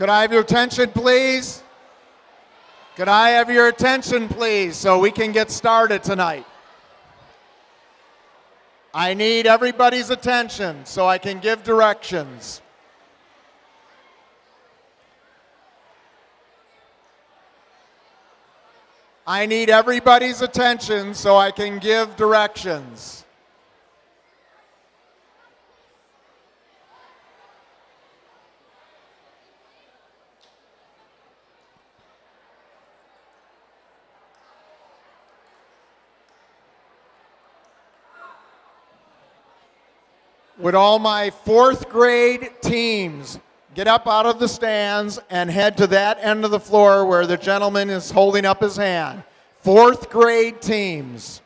Could I have your attention, please? Could I have your attention, please, so we can get started tonight? I need everybody's attention so I can give directions. I need everybody's attention so I can give directions. Would all my fourth grade teams get up out of the stands and head to that end of the floor where the gentleman is holding up his hand? Fourth grade teams.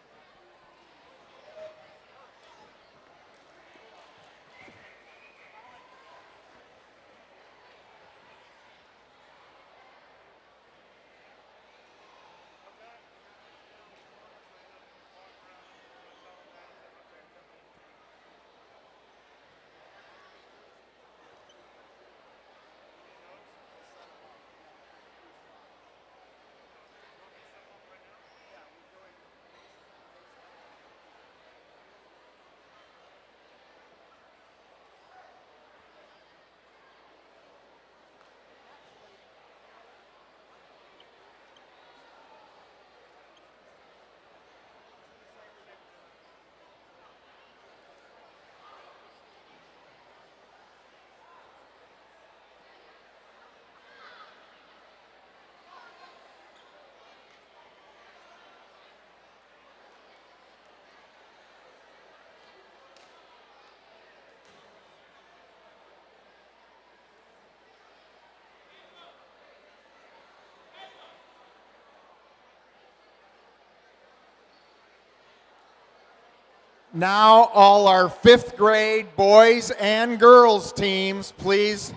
Now all our fifth grade boys and girls teams, please,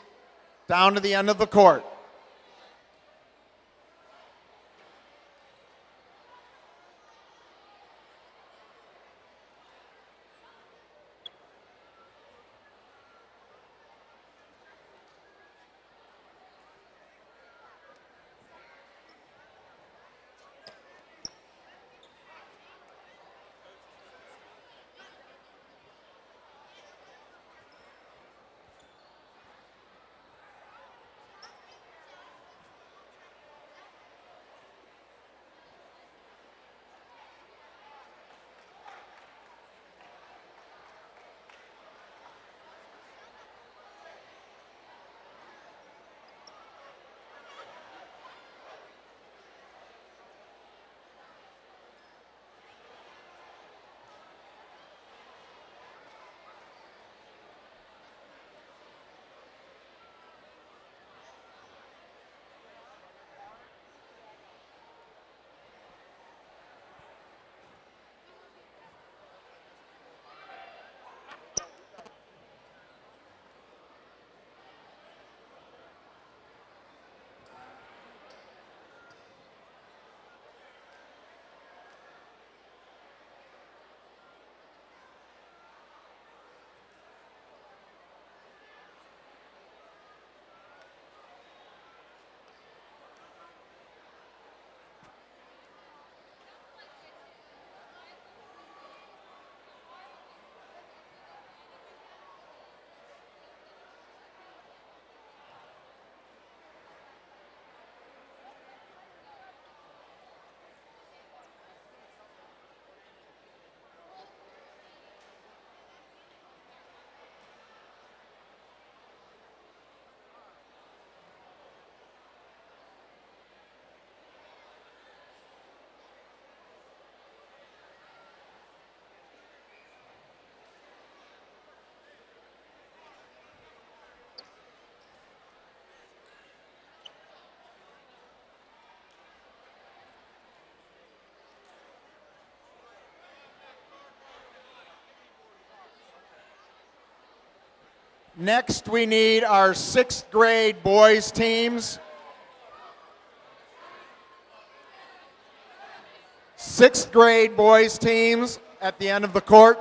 down to the end of the court. Next, we need our sixth grade boys teams. Sixth grade boys teams at the end of the court.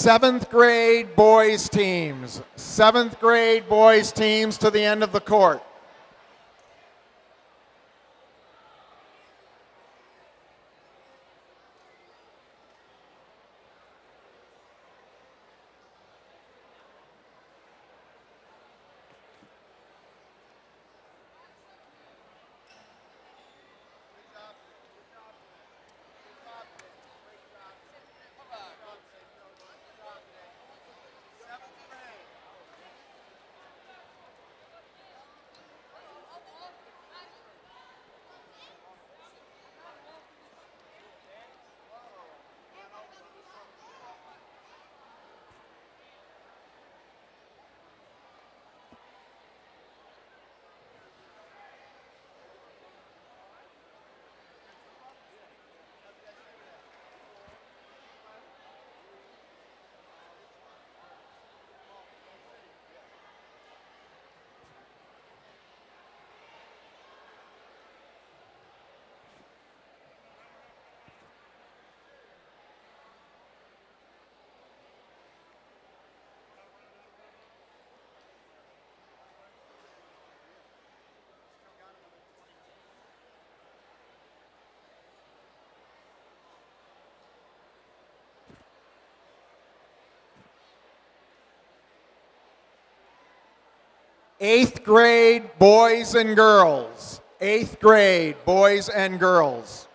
seventh grade boys teams. Seventh grade boys teams to the end of the court. Eighth grade boys and girls. Eighth grade boys and girls.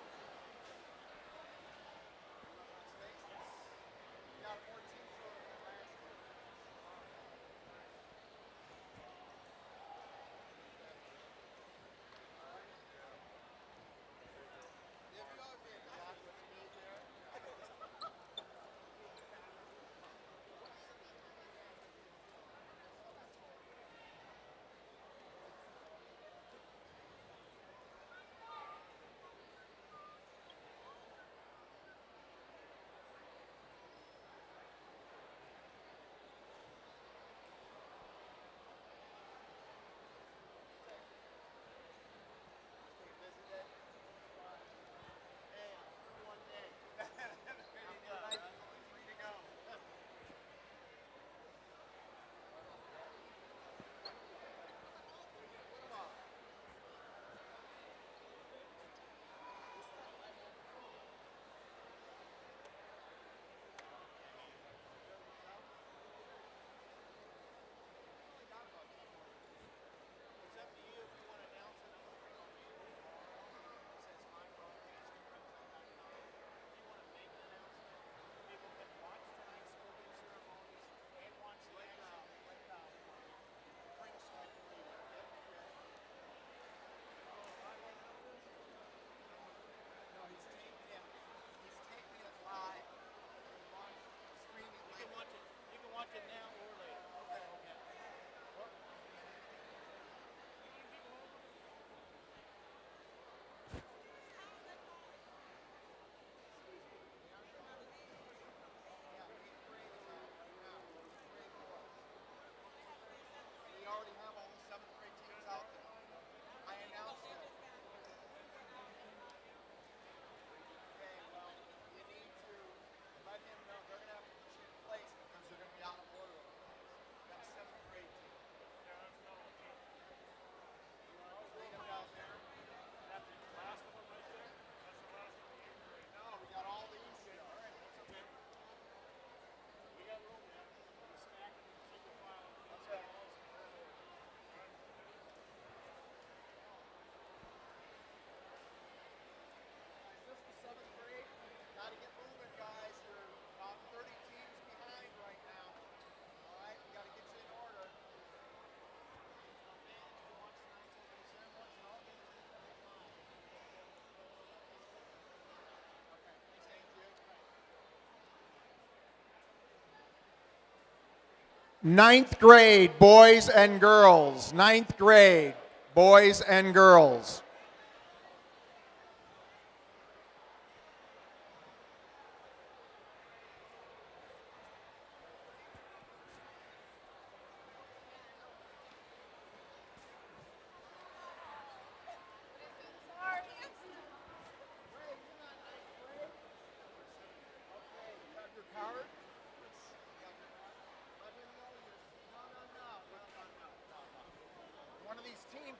Ninth grade boys and girls. Ninth grade boys and girls.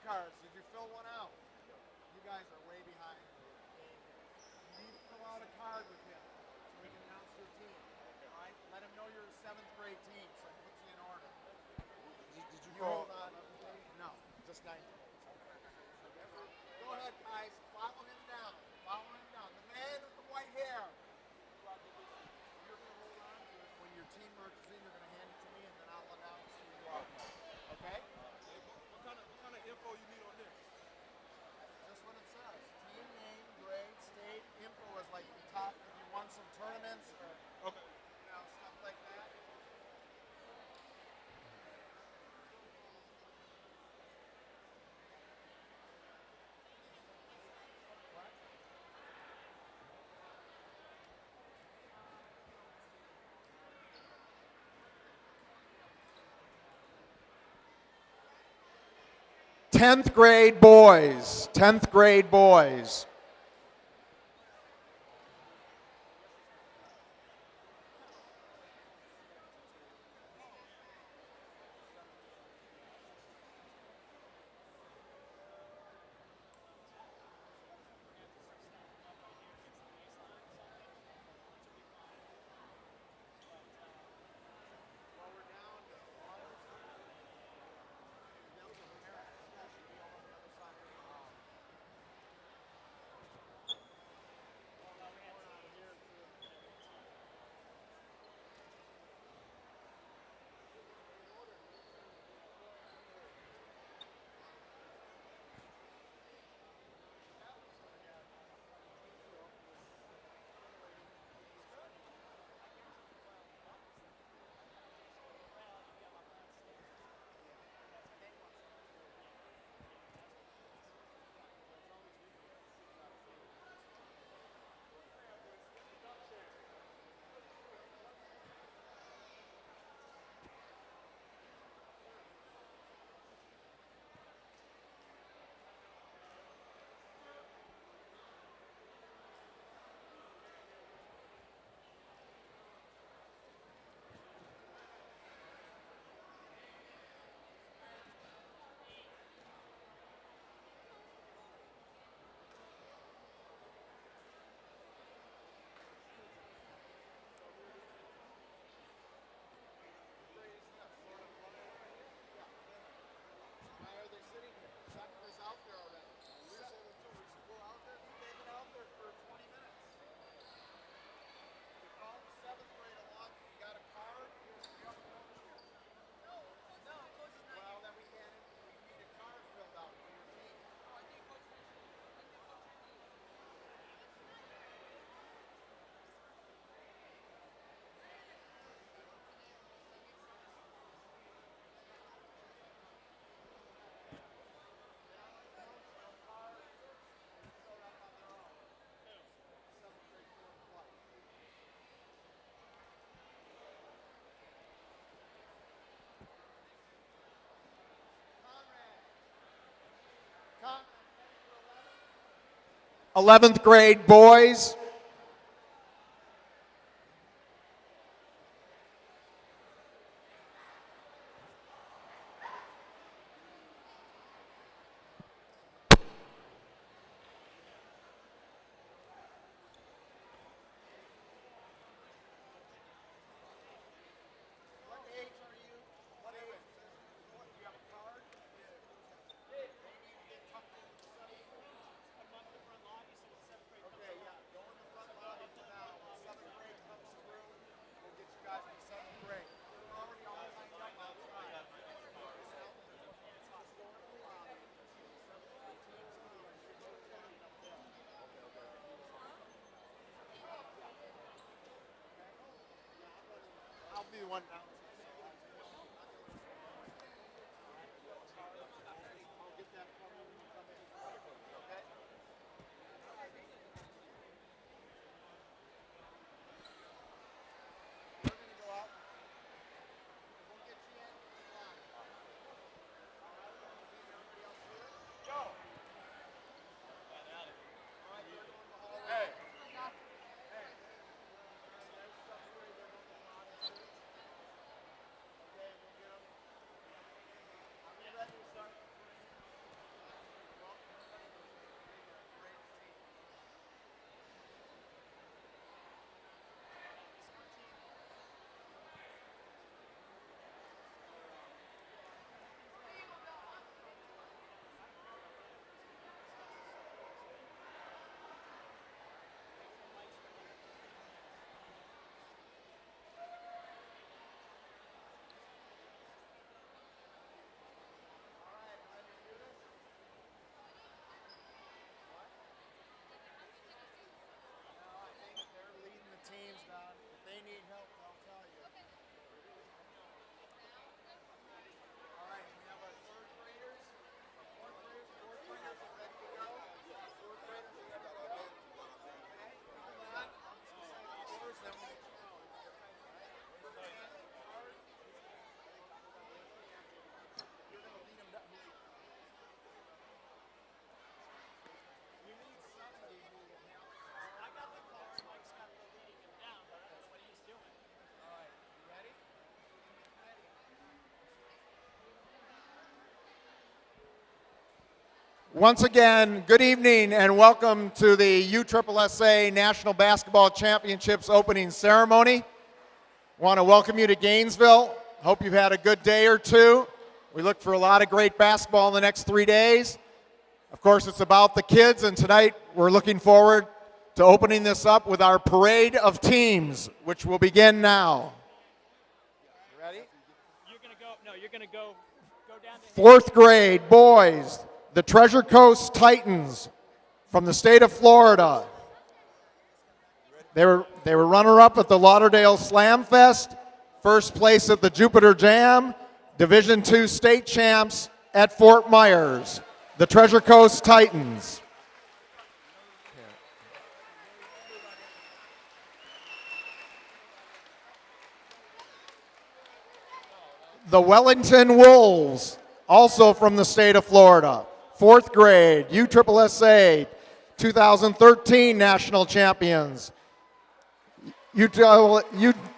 cards. Did you fill one out? You guys are way behind. You need to fill out a card with him so we can announce your team. All right? Let him know you're a 7th grade team so he puts you in order. Did you Hold call? on. No, just 9th grade. Go ahead, guys. Follow him down. Follow him down. The man with the white hair. You're going to hold on to it. When your team merges in, you're going to hand it to me, and then I'll announce who you are. Okay? What kind of info you need on this? Just what it says. Team name, grade, state, info is like the top. If you won some tournaments or Okay. stuff like that. What? 10th grade boys. 10th grade boys. Why are they sitting here? Second is out there already. We're saying it too. We should go out there. They've been out there for 20 minutes. You called the 7th grade along. You got a card. You have a coach here. No, coach is not. Well, then we can't. We need a card filled out for your team. Oh, I think coach is. Conrad. 11th grade boys. What age are you? What age? Do you have a card? They need to get tucked into the 7th grade. Okay, yeah. Go in the front lobby for now. When 7th grade comes through, we'll get you guys to 7th grade. We're already all lined up outside. Just go into the lobby. 7th grade team's coming. You're going to join up there. I'll be the one now. I'll get that from you when you come in. Okay? We're going to go out. We'll get you in the lobby. All right, we'll leave everybody else here. Joe. All right, they're going to the hallway. Hey. Hey. There's 7th grade. They're going to the lobby too. Once again, good evening and welcome to the USSSA National Basketball Championships opening ceremony. Want to welcome you to Gainesville. Hope you've had a good day or two. We look for a lot of great basketball in the next 3 days. Of course, it's about the kids, and tonight we're looking forward to opening this up with our parade of teams, which will begin now. Ready? You're gonna go down to Fourth grade boys, the Treasure Coast Titans from the state of Florida. They were runner-up at the Lauderdale Slam Fest, first place at the Jupiter Jam, Division II state champs at Fort Myers, the Treasure Coast Titans. The Wellington Wolves, also from the state of Florida, fourth grade, USSSA 2013 national champions, USSSA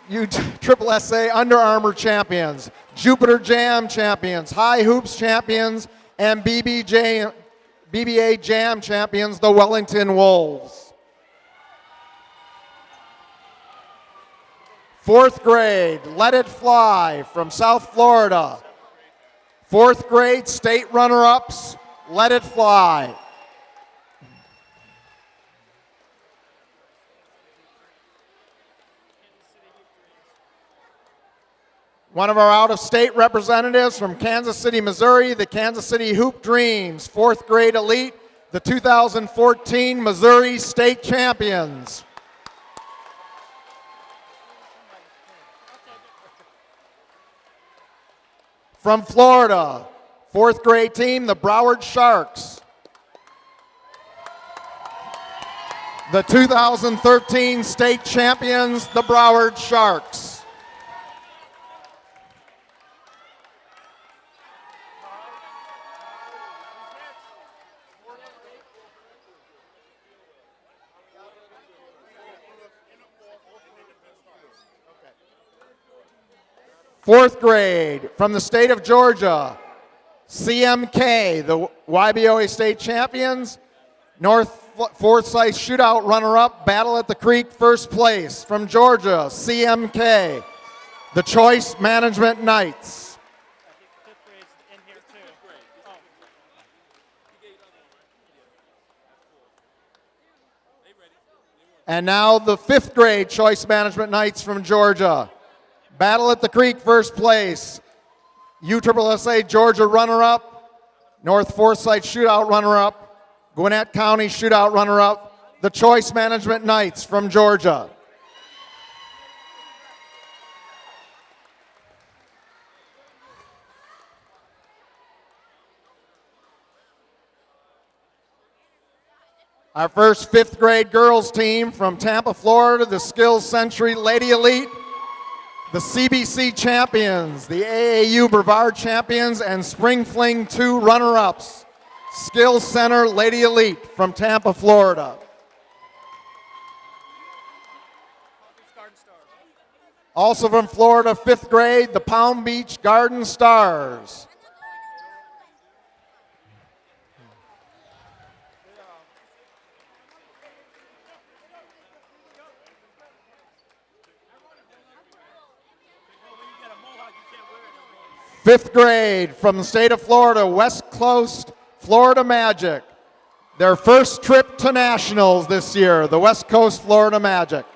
Under Armour champions, Jupiter Jam champions, High Hoops champions, and BBA Jam champions, the Wellington Wolves. Fourth grade, Let It Fly from South Florida. Fourth grade state runner-ups, Let It Fly. One of our out-of-state representatives from Kansas City, Missouri, the Kansas City Hoop Dreams, fourth grade elite, the 2014 Missouri State Champions. From Florida, fourth grade team, the Broward Sharks. The 2013 state champions, the Broward Sharks. Fourth grade, from the state of Georgia, CMK, the YBOA state champions, North Forsyth shootout runner-up, Battle at the Creek first place. From Georgia, CMK, the Choice Management Knights. fifth grade's in here too. Oh. And now the fifth grade Choice Management Knights from Georgia. Battle at the Creek first place. USSSA Georgia runner-up, North Forsyth shootout runner-up, Gwinnett County shootout runner-up, the Choice Management Knights from Georgia. Our first fifth grade girls team from Tampa, Florida, the Skills Century Lady Elite, the CBC champions, the AAU Brevard champions, and Spring Fling 2 runner-ups, Skills Center Lady Elite from Tampa, Florida. Also from Florida, fifth grade, the Palm Beach Garden Stars. Fifth grade from the state of Florida, West Coast Florida Magic. Their first trip to nationals this year, the West Coast Florida Magic.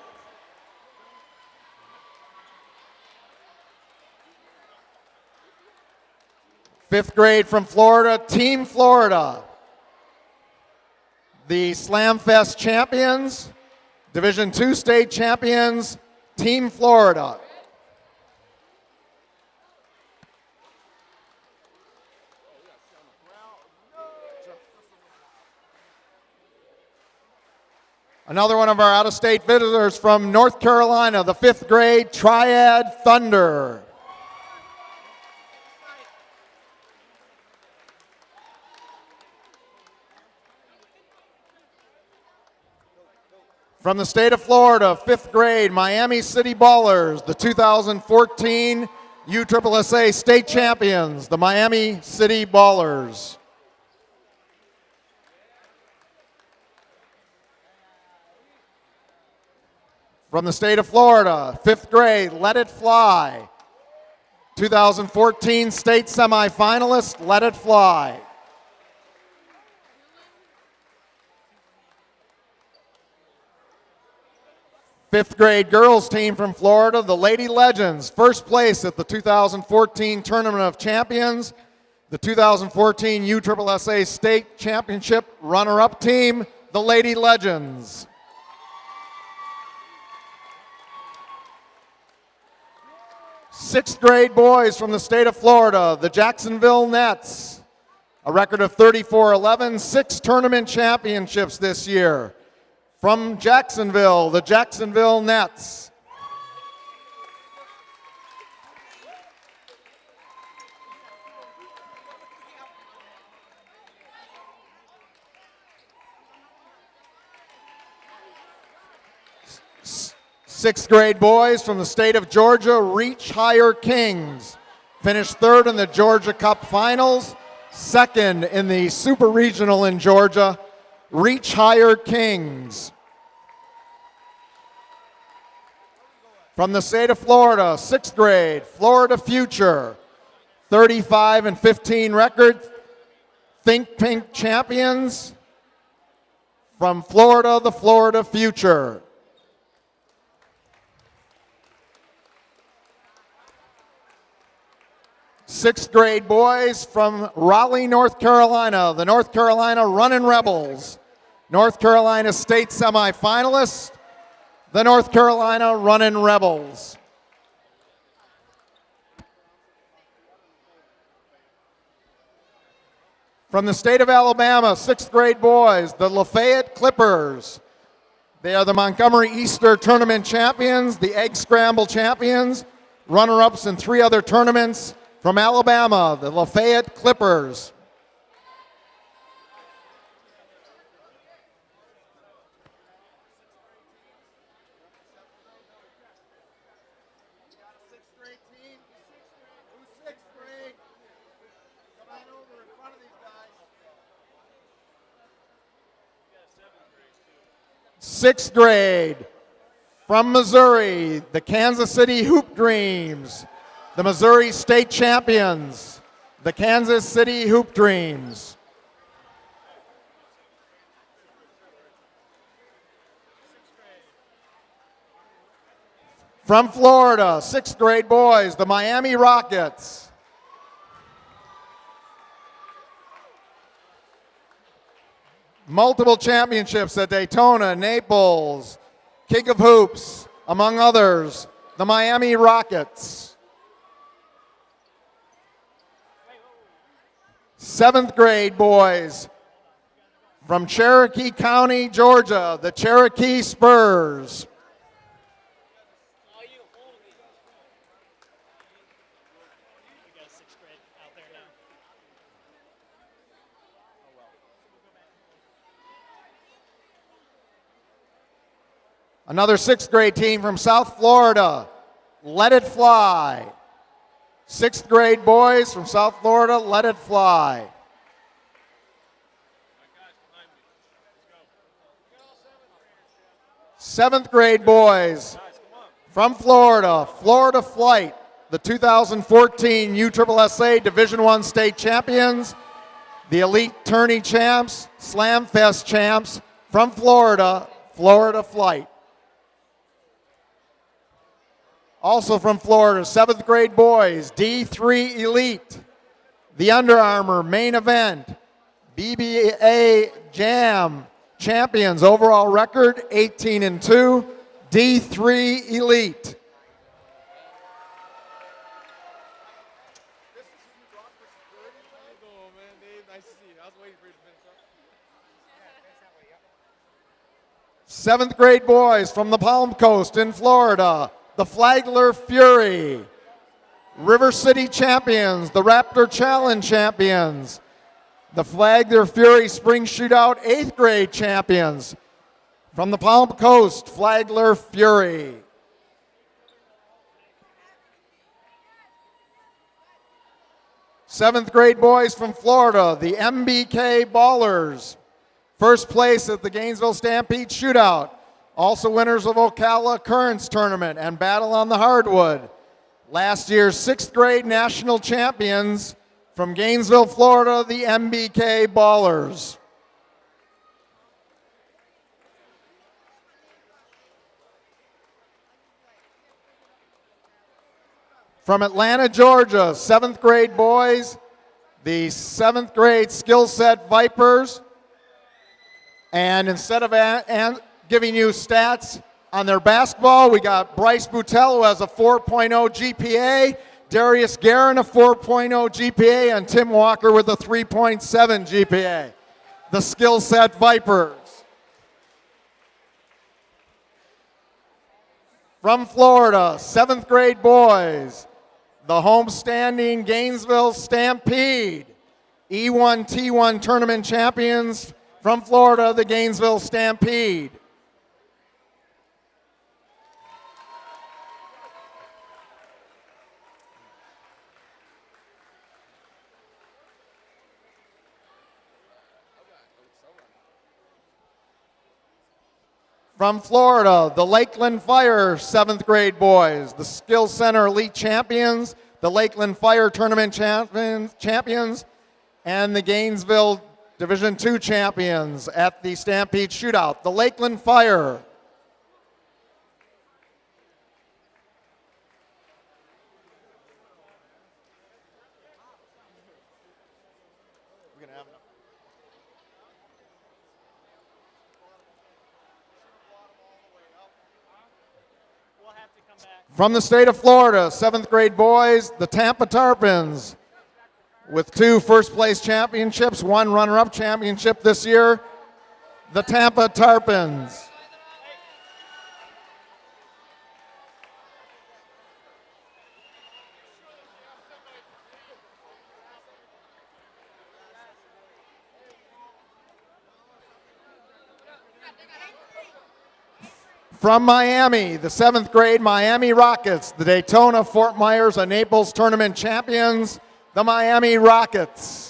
Fifth grade from Florida, Team Florida. The Slam Fest champions, Division II state champions, Team Florida. Another one of our out-of-state visitors from North Carolina, the fifth grade Triad Thunder. From the state of Florida, fifth grade Miami City Ballers, the 2014 USSSA state champions, the Miami City Ballers. From the state of Florida, 5th grade, Let It Fly. 2014 state semifinalist, Let It Fly. Fifth grade girls team from Florida, the Lady Legends, first place at the 2014 Tournament of Champions, the 2014 USSSA State Championship runner-up team, the Lady Legends. Sixth grade boys from the state of Florida, the Jacksonville Nets, a record of 34-11, 6 tournament championships this year. From Jacksonville, the Jacksonville Nets. Sixth grade boys from the state of Georgia, Reach Higher Kings. Finished 3rd in the Georgia Cup Finals, 2nd in the Super Regional in Georgia, Reach Higher Kings. From the state of Florida, 6th grade, Florida Future, 35-15 record, Think Pink champions. From Florida, the Florida Future. Sixth grade boys from Raleigh, North Carolina, the North Carolina Runnin' Rebels. North Carolina state semifinalists, the North Carolina Runnin' Rebels. From the state of Alabama, 6th grade boys, the Lafayette Clippers. They are the Montgomery Easter Tournament champions, the Egg Scramble champions, runner-ups in 3 other tournaments. From Alabama, the Lafayette Clippers. Sixth grade, from Missouri, the Kansas City Hoop Dreams. The Missouri State Champions, the Kansas City Hoop Dreams. From Florida, 6th grade boys, the Miami Rockets. Multiple championships at Daytona, Naples, King of Hoops, among others, the Miami Rockets. 7th grade boys from Cherokee County, Georgia, the Cherokee Spurs. Another 6th grade team from South Florida, Let It Fly. 6th grade boys from South Florida, Let It Fly. Seventh grade boys from Florida, Florida Flight, the 2014 USSSA Division I state champions, the Elite Tourney champs, Slam Fest champs from Florida, Florida Flight. Also from Florida, 7th grade boys, D3 Elite, the Under Armour main event, BBA Jam champions, overall record 18-2, D3 Elite. Seventh grade boys from the Palm Coast in Florida, the Flagler Fury. River City champions, the Raptor Challenge champions, the Flagler Fury Spring Shootout 8th grade champions. From the Palm Coast, Flagler Fury. Seventh grade boys from Florida, the MBK Ballers. First place at the Gainesville Stampede Shootout. Also winners of Ocala Currents Tournament and Battle on the Hardwood. Last year's 6th grade national champions from Gainesville, Florida, the MBK Ballers. From Atlanta, Georgia, 7th grade boys, the 7th grade skill set Vipers. And instead of giving you stats on their basketball, we got Bryce Boutel, who has a 4.0 GPA, Darius Guerin, a 4.0 GPA, and Tim Walker with a 3.7 GPA. The skill set Vipers. From Florida, 7th grade boys, the homestanding Gainesville Stampede, E1T1 tournament champions from Florida, the Gainesville Stampede. From Florida, the Lakeland Fire 7th grade boys, the Skill Center Elite Champions, the Lakeland Fire Tournament champions, and the Gainesville Division II champions at the Stampede Shootout. The Lakeland Fire. From the state of Florida, 7th grade boys, the Tampa Tarpons, with 2 first place championships, 1 runner-up championship this year, the Tampa Tarpons. From Miami, the 7th grade Miami Rockets, the Daytona, Fort Myers, and Naples tournament champions, the Miami Rockets.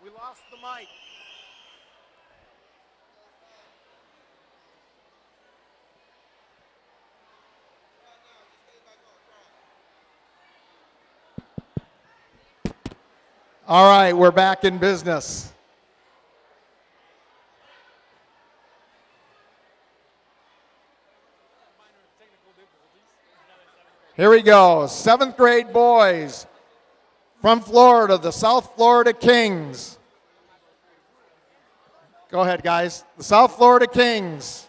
We lost the mic. All right, we're back in business. Here we go, 7th grade boys from Florida, the South Florida Kings. Go ahead, guys. The South Florida Kings.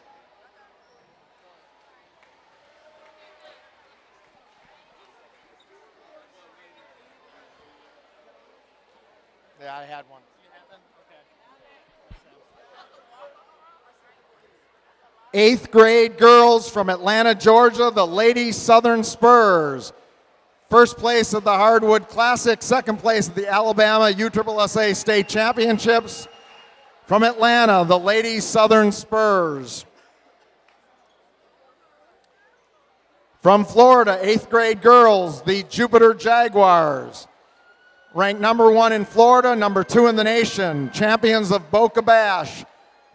Yeah, I had one. 8th grade girls from Atlanta, Georgia, the Lady Southern Spurs. First place at the Hardwood Classic, 2nd place at the Alabama USSSA State Championships. From Atlanta, the Lady Southern Spurs. From Florida, 8th grade girls, the Jupiter Jaguars. Ranked number 1 in Florida, number 2 in the nation. Champions of Boca Bash,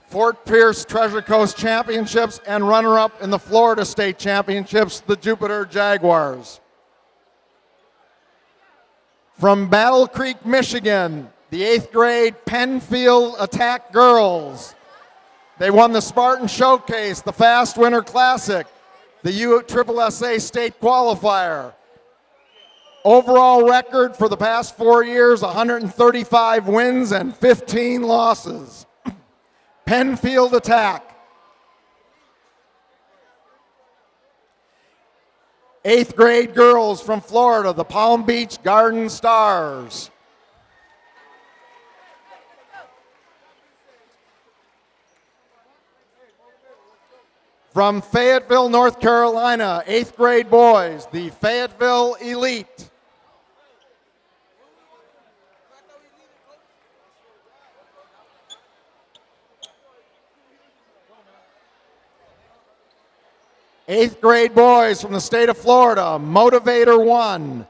Fort Pierce Treasure Coast Championships, and runner-up in the Florida State Championships, the Jupiter Jaguars. From Battle Creek, Michigan, the 8th grade Penfield Attack girls. They won the Spartan Showcase, the Fast Winter Classic, the USSSA State Qualifier. Overall record for the past 4 years, 135 wins and 15 losses. Penfield Attack. 8th grade girls from Florida, the Palm Beach Garden Stars. From Fayetteville, North Carolina, 8th grade boys, the Fayetteville Elite. Eighth grade boys from the state of Florida, Motivator 1,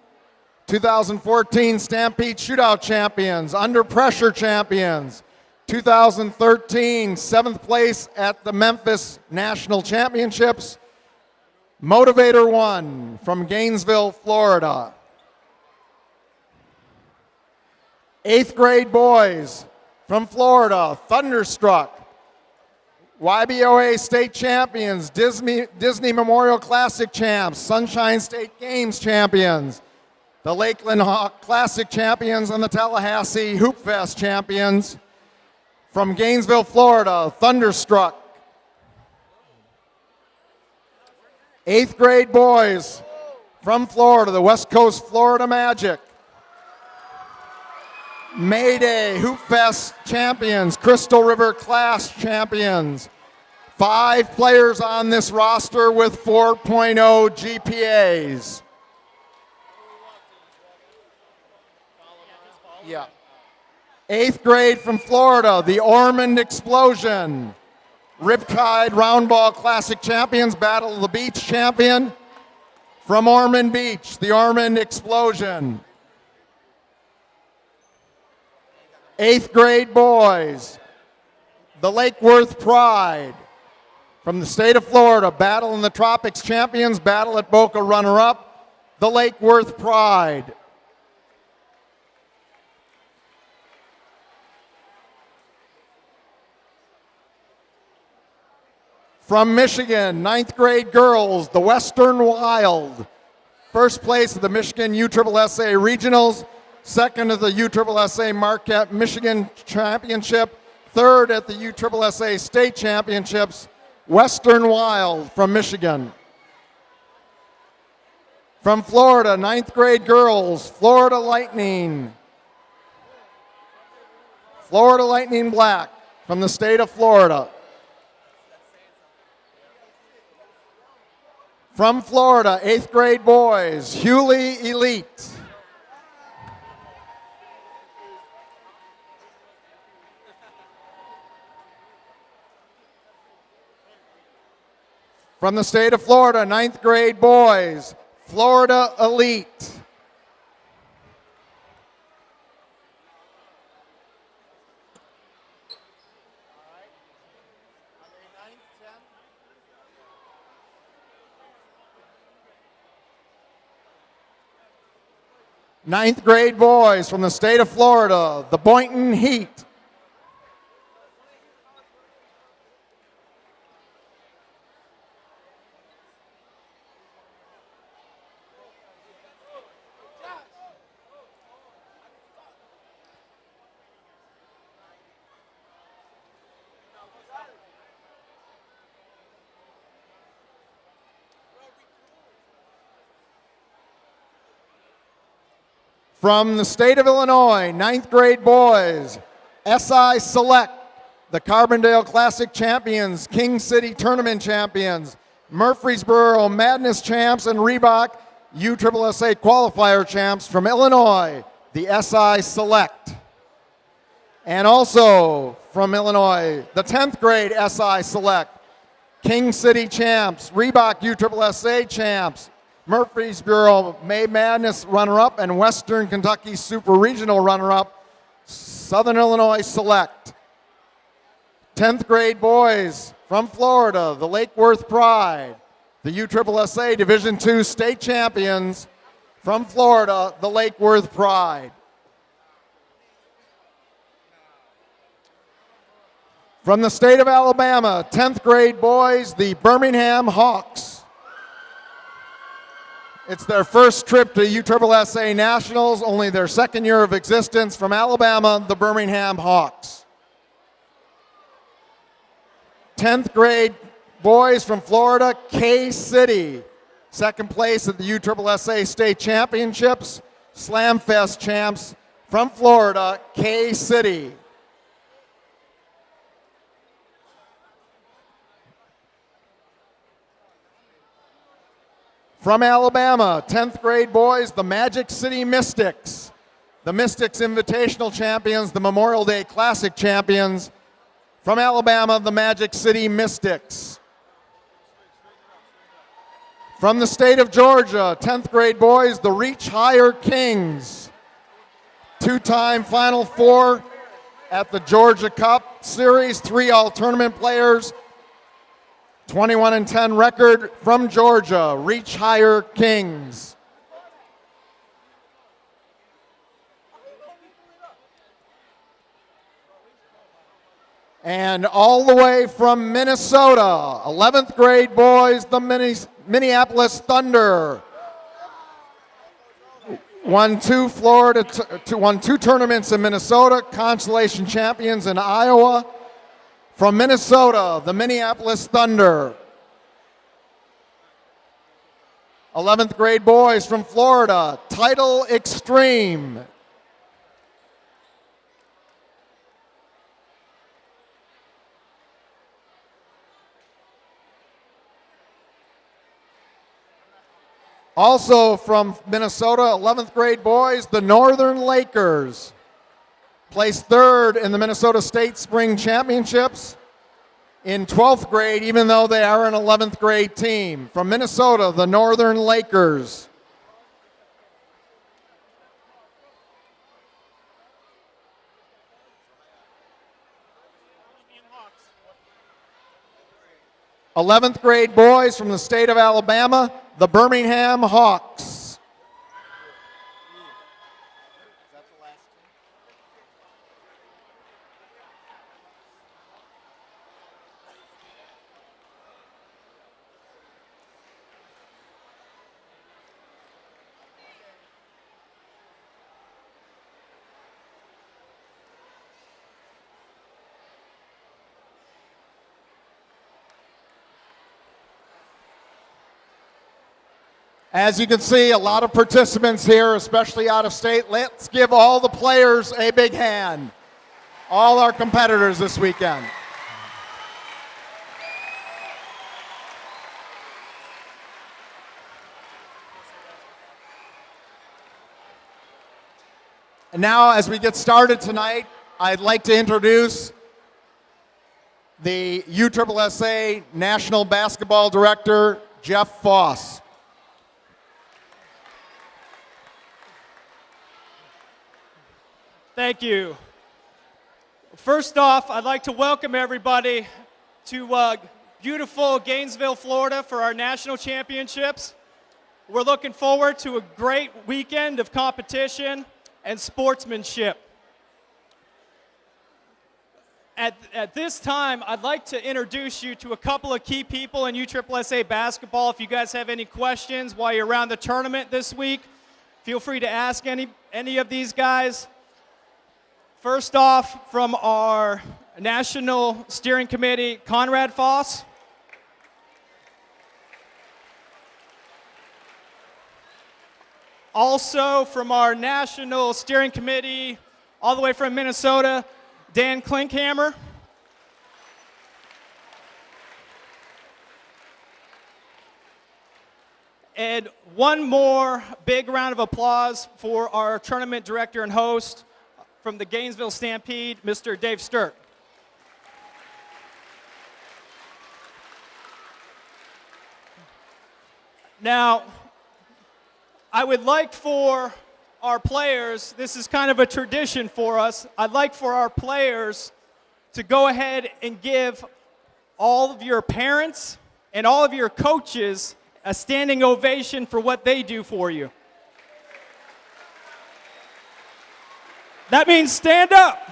2014 Stampede Shootout champions, Under Pressure champions, 2013 7th place at the Memphis National Championships, Motivator 1 from Gainesville, Florida. Eighth grade boys from Florida, Thunderstruck, YBOA state champions, Disney Memorial Classic champs, Sunshine State Games champions, the Lakeland Hawk Classic champions, and the Tallahassee Hoop Fest champions. From Gainesville, Florida, Thunderstruck. Eighth grade boys from Florida, the West Coast Florida Magic. Mayday Hoop Fest champions, Crystal River Class champions. 5 players on this roster with 4.0 GPAs. Yeah. 8th grade from Florida, the Ormond Explosion. Riptide Roundball Classic champions, Battle of the Beach champion. From Ormond Beach, the Ormond Explosion. 8th grade boys, the Lake Worth Pride. From the state of Florida, Battle in the Tropics champions, Battle at Boca runner-up, the Lake Worth Pride. From Michigan, 9th grade girls, the Western Wild. First place at the Michigan USSSA Regionals, second at the USSSA Marquette Michigan Championship, third at the USSSA State Championships, Western Wild from Michigan. From Florida, 9th grade girls, Florida Lightning. Florida Lightning Black from the state of Florida. From Florida, 8th grade boys, Hewley Elite. From the state of Florida, 9th grade boys, Florida Elite. Ninth grade boys from the state of Florida, the Boynton Heat. From the state of Illinois, 9th grade boys, SI Select, the Carbondale Classic champions, King City Tournament champions, Murfreesboro Madness champs, and Reebok USSSA qualifier champs from Illinois, the SI Select. And also from Illinois, the 10th grade SI Select, King City champs, Reebok USSSA champs, Murfreesboro May Madness runner-up, and Western Kentucky Super Regional runner-up, Southern Illinois Select. 10th grade boys from Florida, the Lake Worth Pride, the USSSA Division II state champions from Florida, the Lake Worth Pride. From the state of Alabama, 10th grade boys, the Birmingham Hawks. It's their first trip to USSSA Nationals, only their second year of existence. From Alabama, the Birmingham Hawks. 10th grade boys from Florida, K-City. Second place at the USSSA State Championships, Slam Fest champs from Florida, K-City. From Alabama, 10th grade boys, the Magic City Mystics. The Mystics Invitational Champions, the Memorial Day Classic Champions. From Alabama, the Magic City Mystics. From the state of Georgia, 10th grade boys, the Reach Higher Kings. Two-time Final Four at the Georgia Cup Series, 3 all-tournament players. 21-10 record from Georgia, Reach Higher Kings. And all the way from Minnesota, 11th grade boys, the Minneapolis Thunder. Won two tournaments in Minnesota, consolation champions in Iowa. From Minnesota, the Minneapolis Thunder. 11th grade boys from Florida, Title Extreme. Also from Minnesota, 11th grade boys, the Northern Lakers. Placed third in the Minnesota State Spring Championships in 12th grade, even though they are an 11th grade team. From Minnesota, the Northern Lakers. Hawks. 11th grade boys from the state of Alabama, the Birmingham Hawks. As you can see, a lot of participants here, especially out of state. Let's give all the players a big hand. All our competitors this weekend. And now, as we get started tonight, I'd like to introduce the USSSA National Basketball Director, Jeff Foss. Thank you. First off, I'd like to welcome everybody to beautiful Gainesville, Florida for our national championships. We're looking forward to a great weekend of competition and sportsmanship. At this time, I'd like to introduce you to a couple of key people in USSSA basketball. If you guys have any questions while you're around the tournament this week, feel free to ask any of these guys. First off, from our National Steering Committee, Conrad Foss. Also from our National Steering Committee, all the way from Minnesota, Dan Klinkhammer. And one more big round of applause for our tournament director and host, from the Gainesville Stampede, Mr. Dave Sturck. Now, I would like for our players, this is kind of a tradition for us, I'd like for our players to go ahead and give all of your parents and all of your coaches a standing ovation for what they do for you. That means stand up.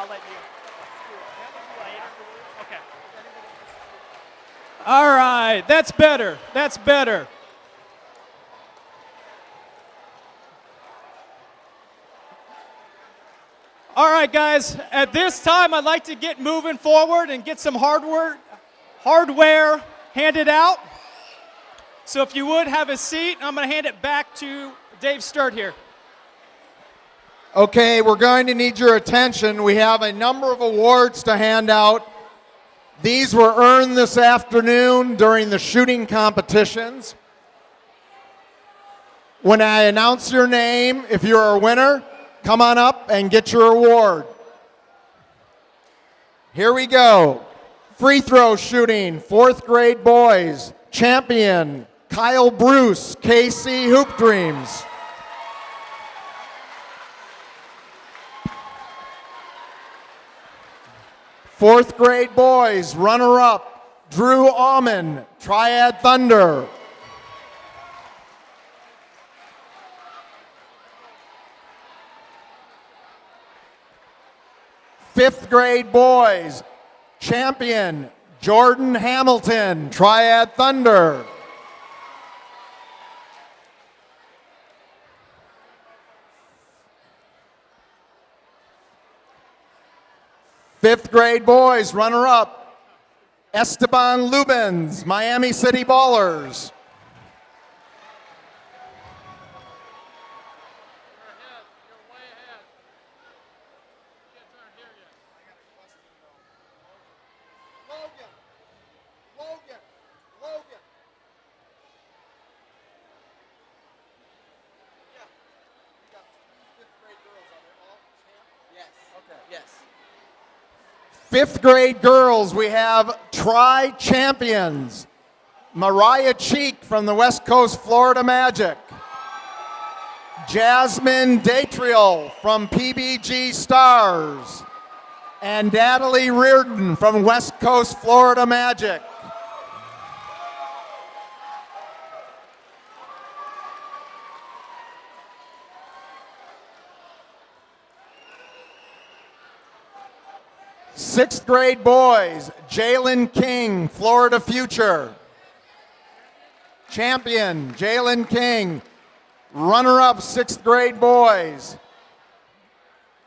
I'll let you. Okay. All right, that's better. That's better. All right, guys, at this time, I'd like to get moving forward and get some hardware handed out. So if you would have a seat, I'm going to hand it back to Dave Sturt here. Okay, we're going to need your attention. We have a number of awards to hand out. These were earned this afternoon during the shooting competitions. When I announce your name, if you're a winner, come on up and get your award. Here we go. Free throw shooting, 4th grade boys. Champion, Kyle Bruce, KC Hoop Dreams. Fourth grade boys, runner-up, Drew Auman, Triad Thunder. Fifth grade boys, champion, Jordan Hamilton, Triad Thunder. Fifth grade boys, runner-up, Esteban Lubens, Miami City Ballers. You're way ahead. Kids aren't here yet. I got a question though. Logan. Yeah. You got 3 5th grade girls. Are they all champs? Yes. Okay. Yes. Fifth grade girls, we have tri-champions. Mariah Cheek from the West Coast Florida Magic. Jasmine Datriel from PBG Stars. And Natalie Reardon from West Coast Florida Magic. Sixth grade boys, Jalen King, Florida Future. Champion, Jalen King. Runner-up, 6th grade boys.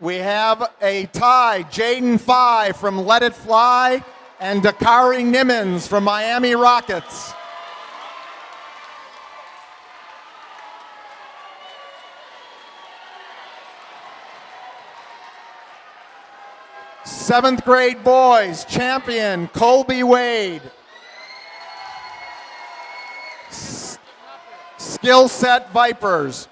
We have a tie, Jaden Fye from Let It Fly and Dakari Nimmons from Miami Rockets. Seventh grade boys, champion, Colby Wade. Skill Set Vipers.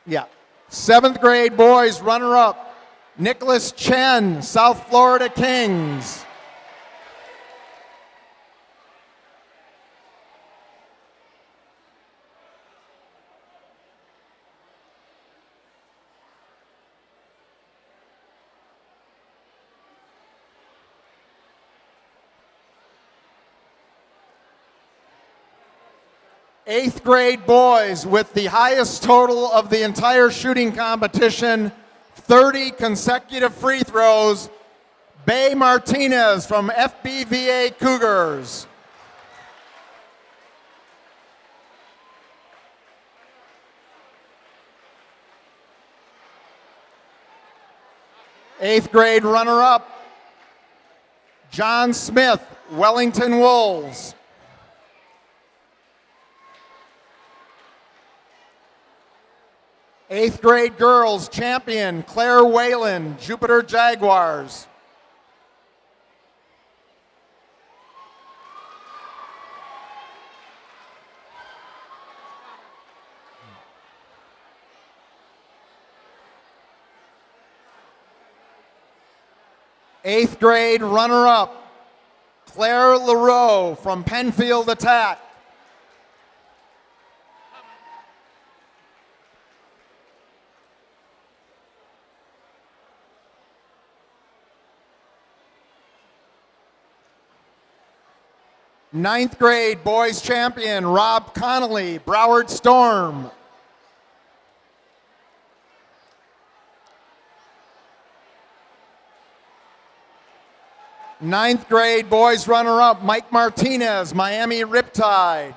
Yeah. 7th grade boys, runner-up, Nicholas Chen, South Florida Kings. Eighth grade boys with the highest total of the entire shooting competition, 30 consecutive free throws, Bay Martinez from FBVA Cougars. Eighth grade runner-up, John Smith, Wellington Wolves. Eighth grade girls champion, Claire Whalen, Jupiter Jaguars. Eighth grade runner-up, Claire LaRoe from Penfield Attack. Ninth grade boys champion, Rob Connolly, Broward Storm. Ninth grade boys runner-up, Mike Martinez, Miami Riptide.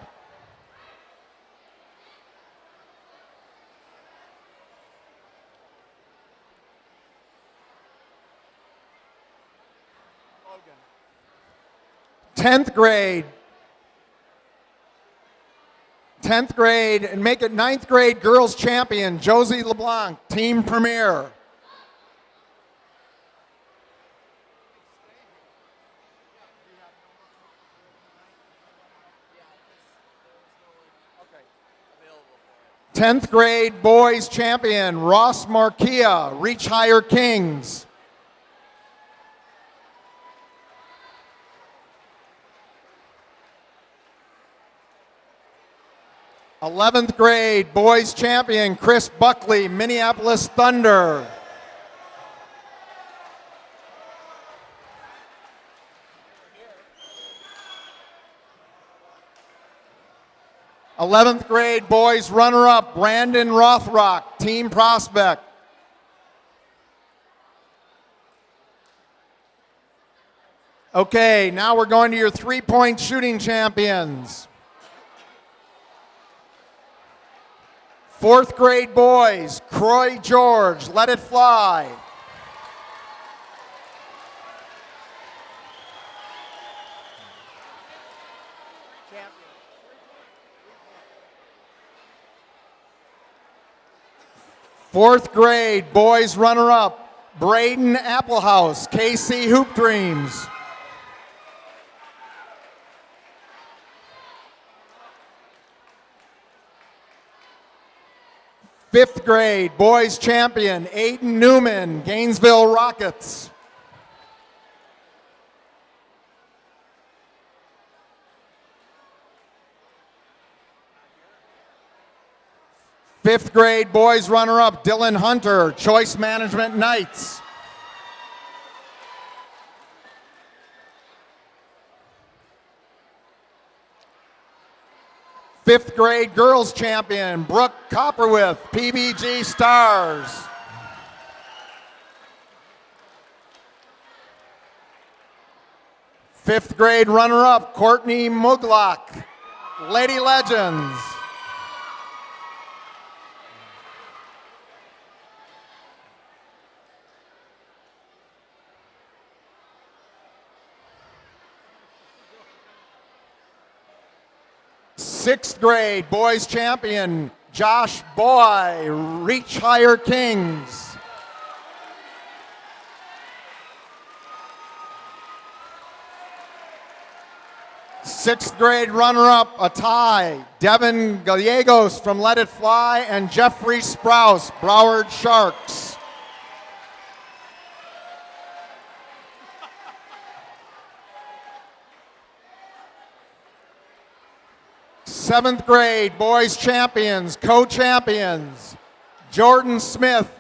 Tenth grade, and make it ninth grade girls champion, Josie LeBlanc, team premier. Tenth grade boys champion, Ross Marquia, Reach Higher Kings. Eleventh grade boys champion, Chris Buckley, Minneapolis Thunder. Eleventh grade boys runner-up, Brandon Rothrock, team prospect. Okay, now we're going to your three-point shooting champions. Fourth grade boys, Croy George, Let It Fly. Fourth grade boys runner-up, Braden Applehouse, KC Hoop Dreams. Fifth grade boys champion, Aiden Newman, Gainesville Rockets. Fifth grade boys runner-up, Dylan Hunter, Choice Management Knights. Fifth grade girls champion, Brooke Copperwith, PBG Stars. Fifth grade runner-up, Courtney Muglock, Lady Legends. Sixth grade boys champion, Josh Boy, Reach Higher Kings. Sixth grade runner-up, a tie, Devin Gallegos from Let It Fly and Jeffrey Sprouse, Broward Sharks. Seventh grade boys champions, co-champions, Jordan Smith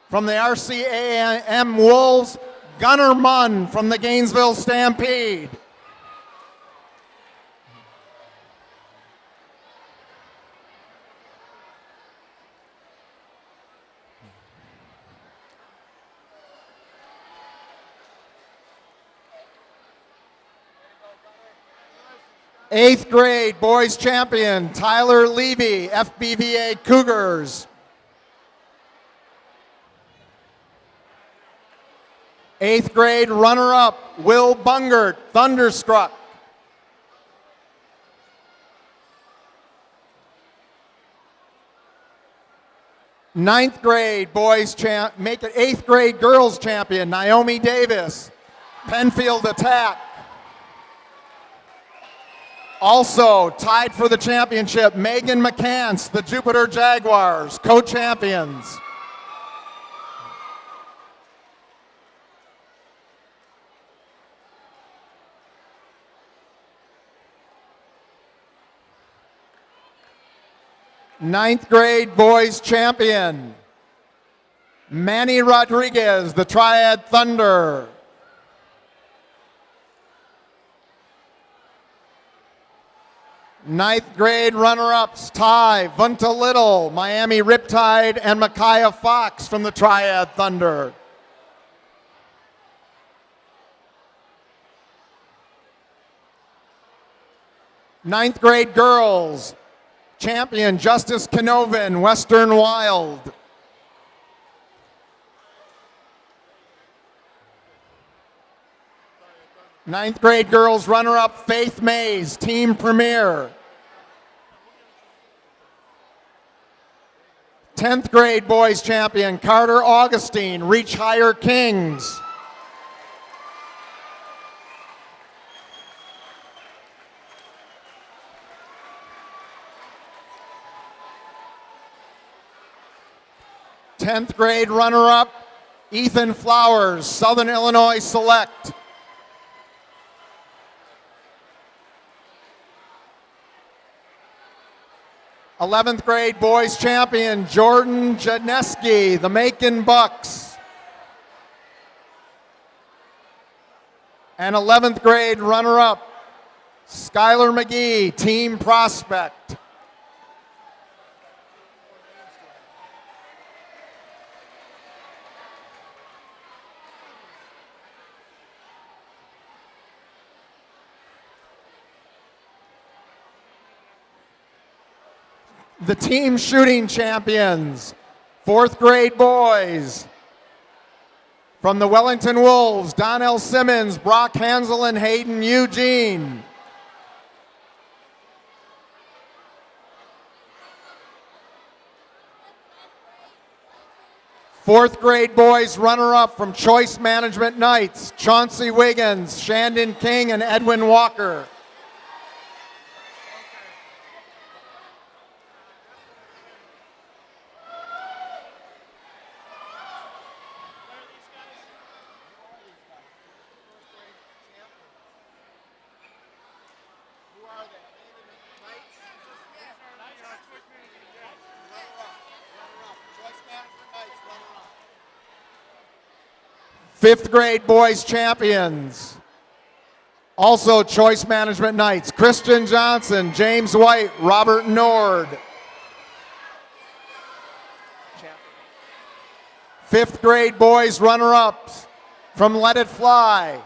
from the RCAM Wolves, Gunnar Munn from the Gainesville Stampede. Eighth grade boys champion, Tyler Levy, FBVA Cougars. Eighth grade runner-up, Will Bungert, Thunderstruck. Ninth grade boys make it eighth grade girls champion, Naomi Davis, Penfield Attack. Also tied for the championship, Megan McCants, the Jupiter Jaguars, co-champions. Ninth grade boys champion, Manny Rodriguez, the Triad Thunder. Ninth grade runner-ups, Ty, Vunta Little, Miami Riptide, and Micaiah Fox from the Triad Thunder. Ninth grade girls, champion Justice Canovin, Western Wild. Ninth grade girls runner-up, Faith Mays, Team Premier. 10th grade boys champion, Carter Augustine, Reach Higher Kings. Tenth grade runner-up, Ethan Flowers, Southern Illinois Select. Eleventh grade boys champion, Jordan Janeski, the Macon Bucks. And 11th grade runner-up, Skylar McGee, Team Prospect. The team shooting champions, 4th grade boys. From the Wellington Wolves, Donnell Simmons, Brock Hansel, and Hayden Eugene. Fourth grade boys runner-up from Choice Management Knights, Chauncey Wiggins, Shandon King, and Edwin Walker. Fifth grade boys champions, also Choice Management Knights, Christian Johnson, James White, Robert Nord. Fifth grade boys runner-ups from Let It Fly,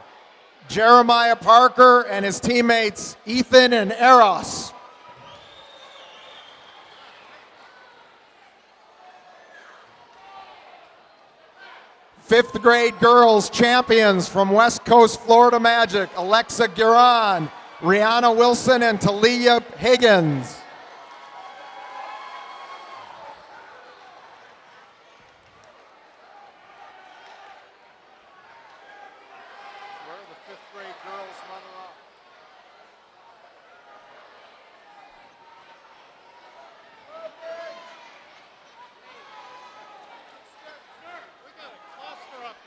Jeremiah Parker and his teammates Ethan and Eros. Fifth grade girls champions from West Coast Florida Magic, Alexa Guerin, Rihanna Wilson, and Talia Higgins. Where are the fifth grade girls runner-up?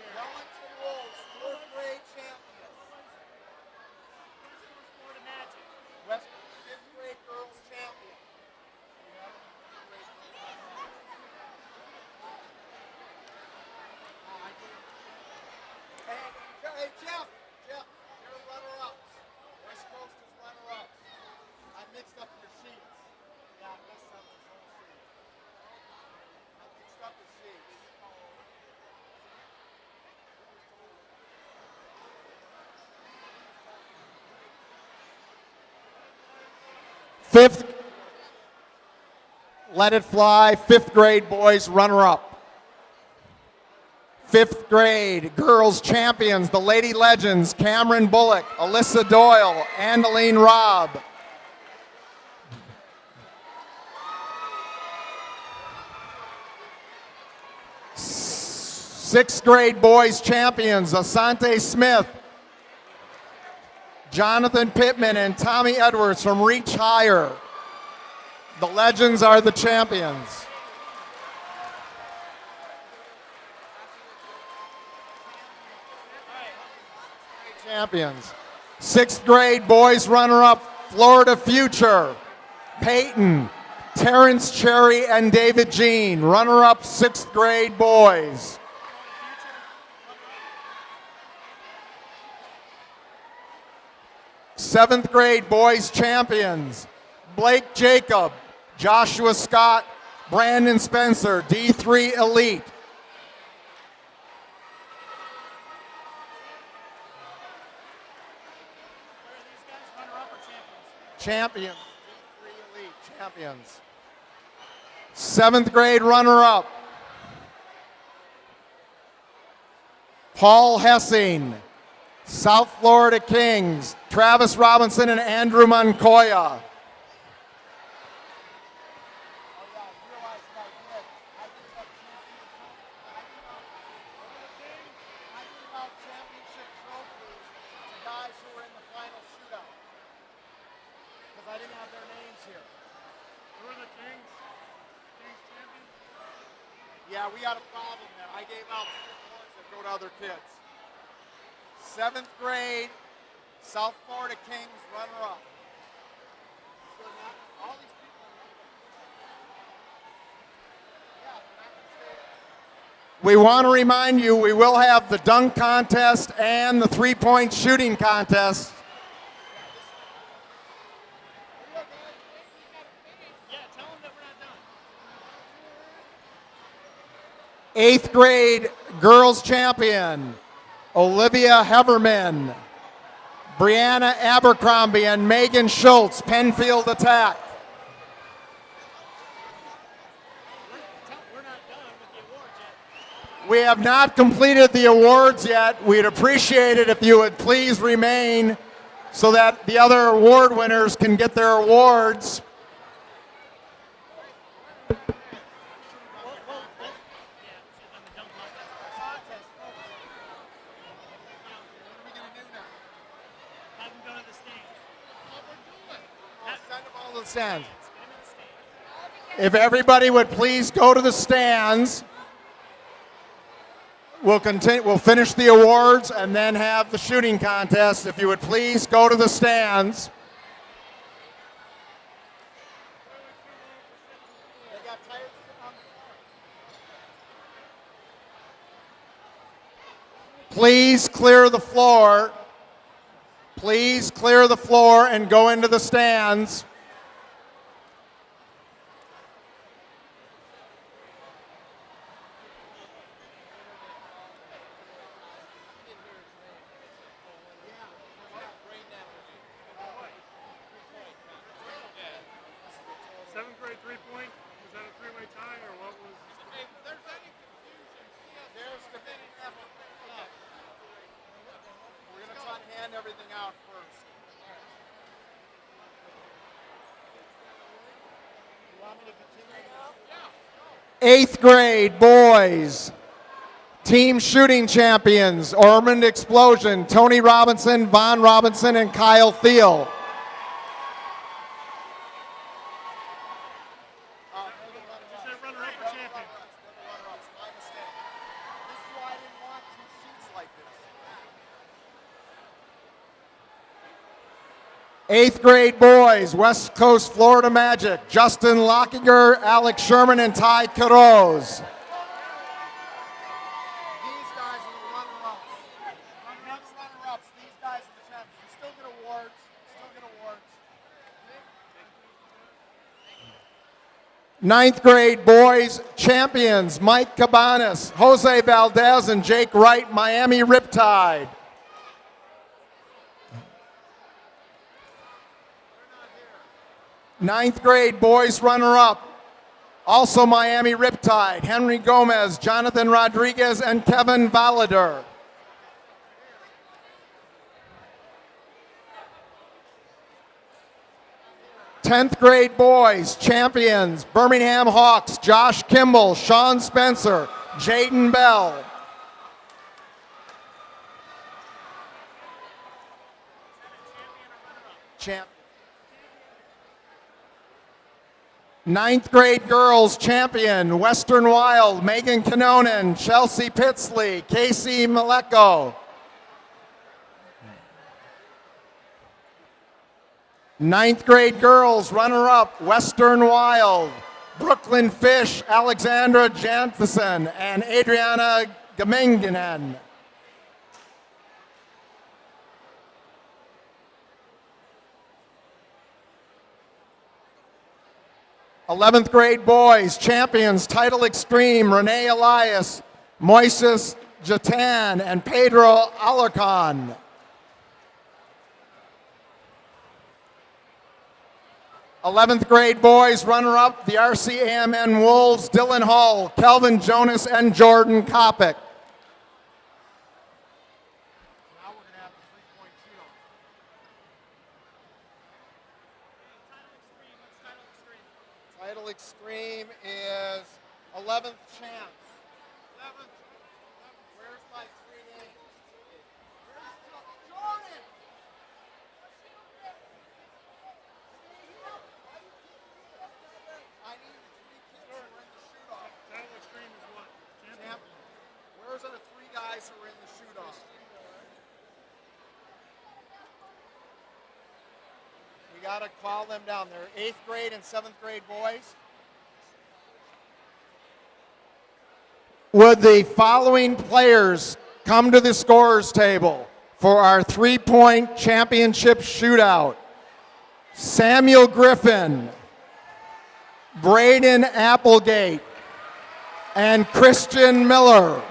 Wellington Wolves, 4th grade champions. West 5th grade girls champion. Hey, Jeff, you're runner-ups. West Coast is runner-ups. I mixed up your sheets. Yeah, I mixed up this whole sheet. I mixed up the sheets. Fifth, Let It Fly, 5th grade boys runner-up. 5th grade girls champions, the Lady Legends, Cameron Bullock, Alyssa Doyle, Andeline Robb. 6th grade boys champions, Asante Smith, Jonathan Pittman, and Tommy Edwards from Reach Higher. The Legends are the champions. Champions. 6th grade boys runner-up, Florida Future, Peyton, Terrence Cherry, and David Jean. Runner-up, 6th grade boys. 7th grade boys champions, Blake Jacob, Joshua Scott, Brandon Spencer, D3 Elite. Champions, D3 Elite, champions. 7th grade runner-up, Paul Hessing, South Florida Kings, Travis Robinson and Andrew Moncoya. I didn't have their names here. Who are the Kings? Kings champions? Yeah, we had a problem there. I gave out 2 awards that go to other kids. 7th grade, South Florida Kings runner-up. So now, all these people we want to remind you we will have the dunk contest and the three-point shooting contest. Yeah, tell them that we're not done. 8th grade girls champion, Olivia Heverman, Brianna Abercrombie, and Megan Schultz, Penfield Attack. We're not done with the awards yet. We have not completed the awards yet. We'd appreciate it if you would please remain so that the other award winners can get their awards. Stands. If everybody would please go to the stands, we'll finish the awards and then have the shooting contest. If you would please go to the stands. Please clear the floor. Please clear the floor and go into the stands. Everything out first. You want me to continue? 8th grade boys, team shooting champions, Ormond Explosion, Tony Robinson, Vaughn Robinson, and Kyle Thiel. Eighth grade boys, West Coast Florida Magic, Justin Lockinger, Alex Sherman, and Ty Caroz. These guys are the runner-ups. Runner-ups. These guys are the champions. You still get awards. Ninth grade boys, champions, Mike Cabanas, Jose Valdez, and Jake Wright, Miami Riptide. Ninth grade boys runner-up, also Miami Riptide, Henry Gomez, Jonathan Rodriguez, and Kevin Valader. Tenth grade boys, champions, Birmingham Hawks, Josh Kimball, Sean Spencer, Jaden Bell. Ninth grade girls champion, Western Wild, Megan Canonen, Chelsea Pitsley, Casey Maleko. Ninth grade girls runner-up, Western Wild, Brooklyn Fish, Alexandra Janthison, and Adriana Gaminginen. 11th grade boys, champions, title extreme, Renee Elias, Moises Jatan, and Pedro Alarcon. 11th grade boys, runner-up, the RCAMN Wolves, Dylan Hull, Kelvin Jonas, and Jordan Kopic. Now we're going to have the three-point shootout. Title extreme is 11th chance. 11th. Where's my three names? Where's Jordan? I need three kids who are in the shoot-off. Title extreme is what? Champion. Where's the three guys who are in the shoot-off? We got to call them down. They're 8th grade and 7th grade boys. Would the following players come to the scorers table for our three-point championship shootout? Samuel Griffin, Braden Applegate, and Christian Miller.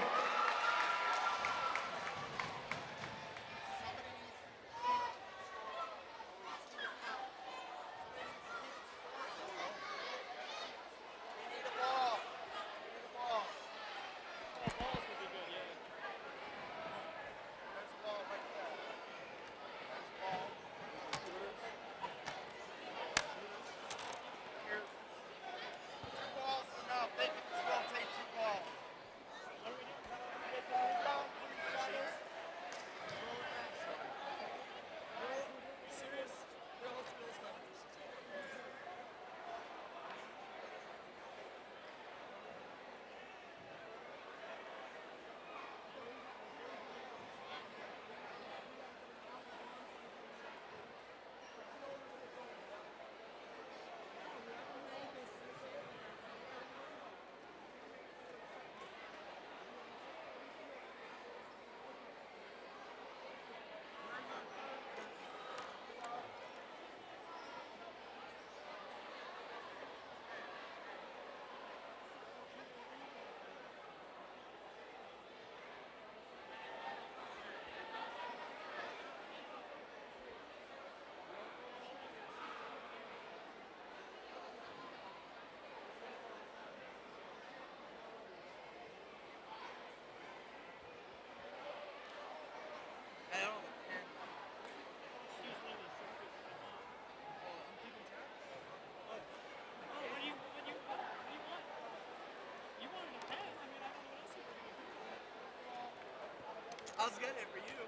I was getting it for you.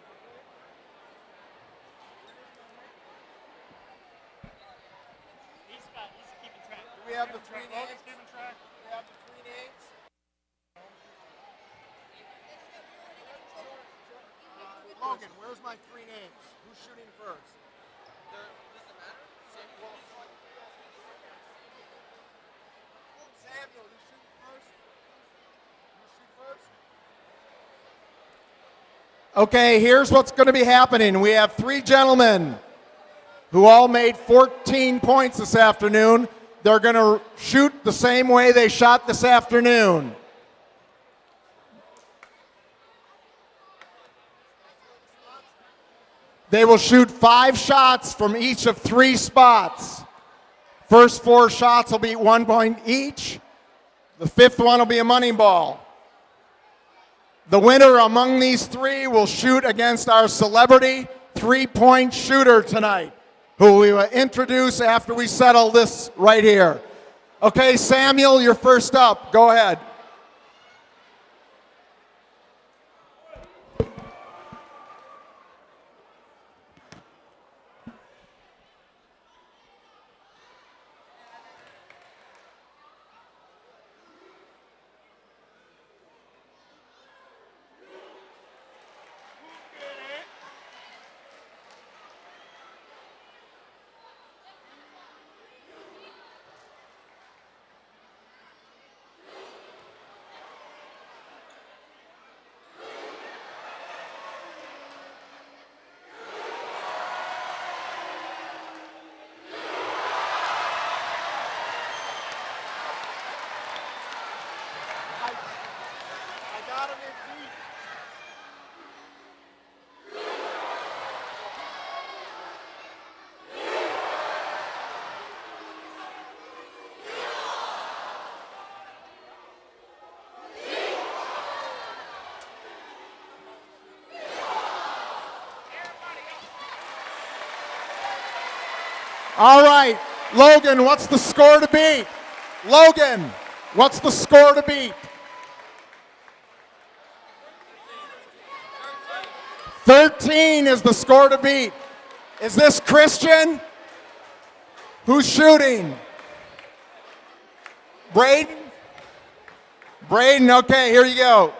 He's keeping track. Do we have the three names? Keeping track. Do we have the three names? Logan, where's my three names? Who's shooting first? Does it matter? Samuel, you shoot first? You shoot first? Okay, here's what's going to be happening. We have three gentlemen who all made 14 points this afternoon. They're going to shoot the same way they shot this afternoon. They will shoot 5 shots from each of 3 spots. First 4 shots will be 1 point each. The 5th one will be a money ball. The winner among these 3 will shoot against our celebrity three-point shooter tonight, who we will introduce after we settle this right here. Okay, Samuel, you're first up. Go ahead. All right, Logan, what's the score to beat? Logan, what's the score to beat? 13 is the score to beat. Is this Christian? Who's shooting? Braden? Braden, okay, here you go.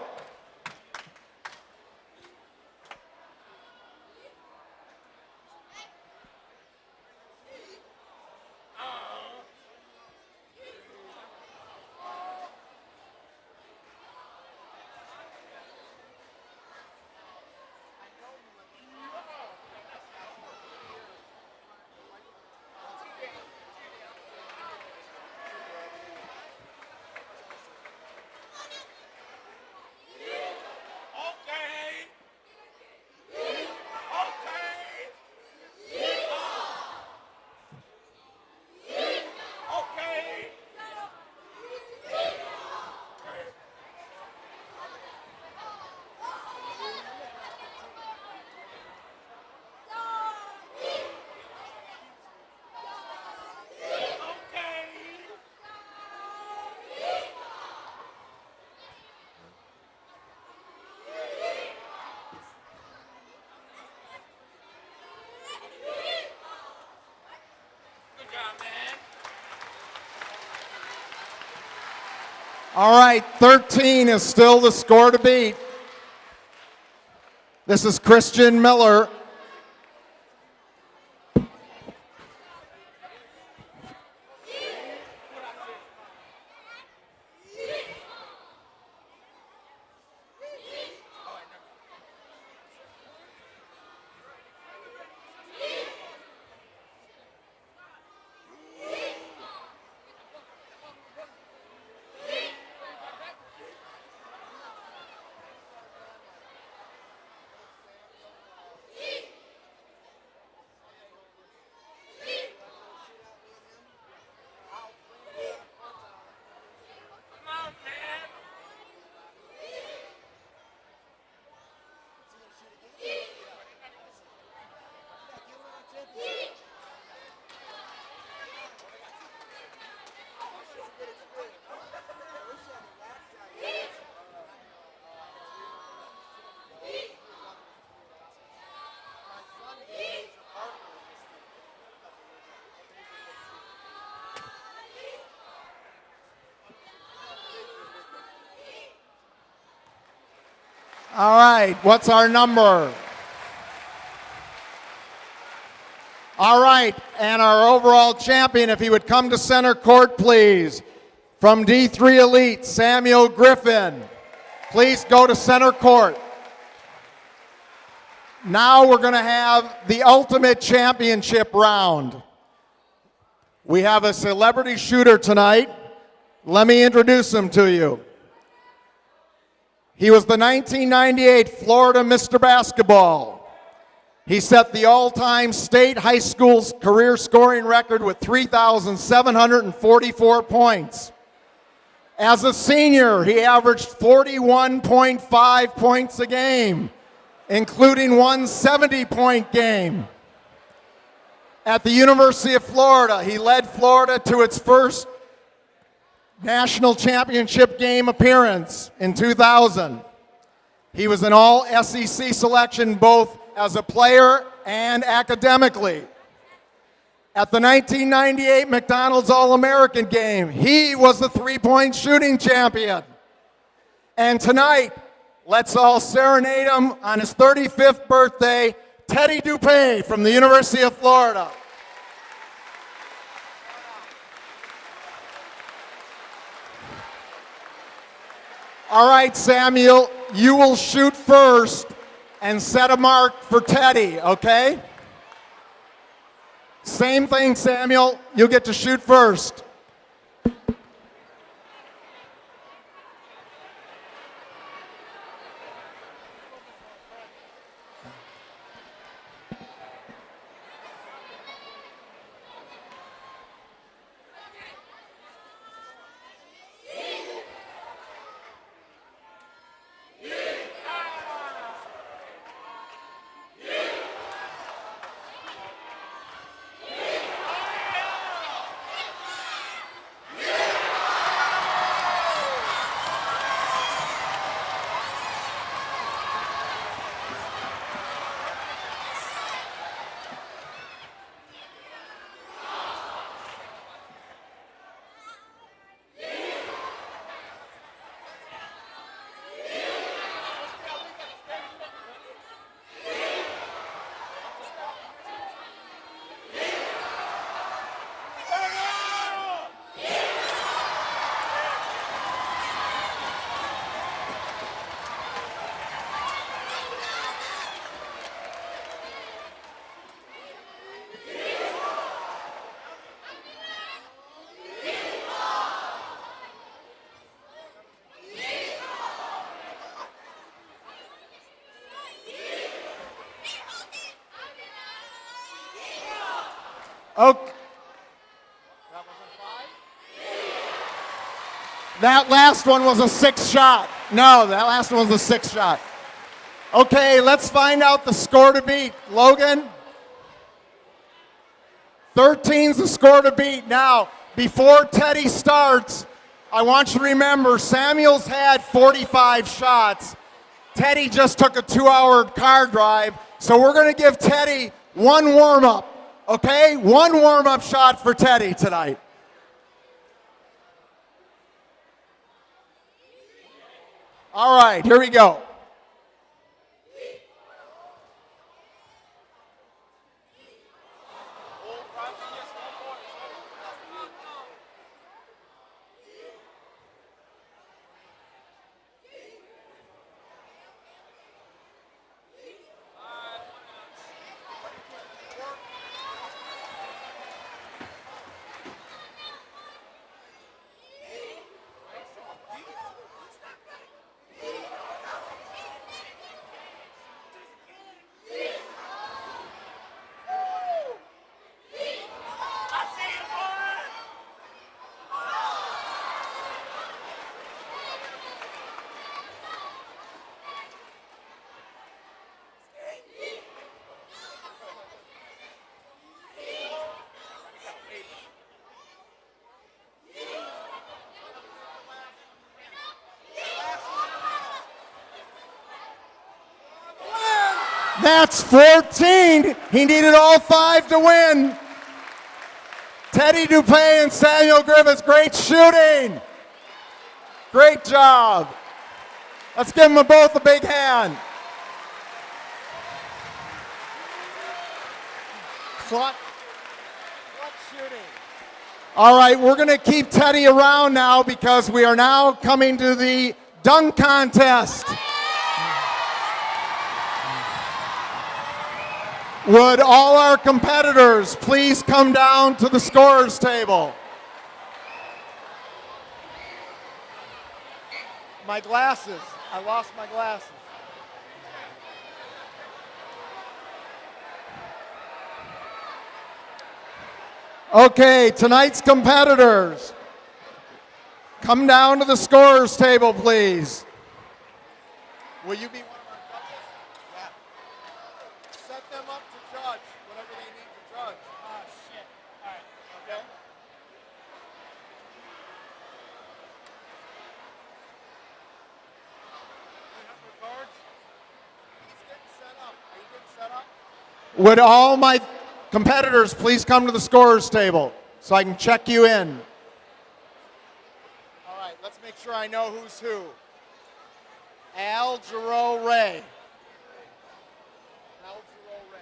All right, 13 is still the score to beat. This is Christian Miller. All right, what's our number? All right, and our overall champion, if he would come to center court, please. From D3 Elite, Samuel Griffin. Please go to center court. Now we're going to have the ultimate championship round. We have a celebrity shooter tonight. Let me introduce him to you. He was the 1998 Florida Mr. Basketball. He set the all-time state high school career scoring record with 3,744 points. As a senior, he averaged 41.5 points a game, including one 70-point game. At the University of Florida, he led Florida to its first national championship game appearance in 2000. He was an all-SEC selection both as a player and academically. At the 1998 McDonald's All-American game, he was the three-point shooting champion. And tonight, let's all serenade him on his 35th birthday, Teddy Dupay from the University of Florida. All right, Samuel, you will shoot first and set a mark for Teddy, okay? Same thing, Samuel. You'll get to shoot first. Okay. That last one was a 6 shot. No, that last one was a 6 shot. Okay, let's find out the score to beat. Logan? 13's the score to beat. Now, before Teddy starts, I want you to remember Samuel's had 45 shots. Teddy just took a 2-hour car drive, so we're going to give Teddy one warm-up, okay? One warm-up shot for Teddy tonight. All right, here we go. That's 14. He needed all 5 to win. Teddy Dupay and Samuel Griffiths, great shooting. Great job. Let's give them both a big hand. Clutch shooting. All right, we're going to keep Teddy around now because we are now coming to the dunk contest. Would all our competitors please come down to the scorer's table? My glasses. I lost my glasses. Okay, tonight's competitors, come down to the scorer's table, please. Will you be one of our judges? Yeah. Set them up to judge whatever they need to judge. Oh, shit. All right. Okay? He's getting set up. Are you getting set up? Would all my competitors please come to the scorer's table so I can check you in? All right, let's make sure I know who's who. Al Jarreau Ray. Al Jarreau Ray.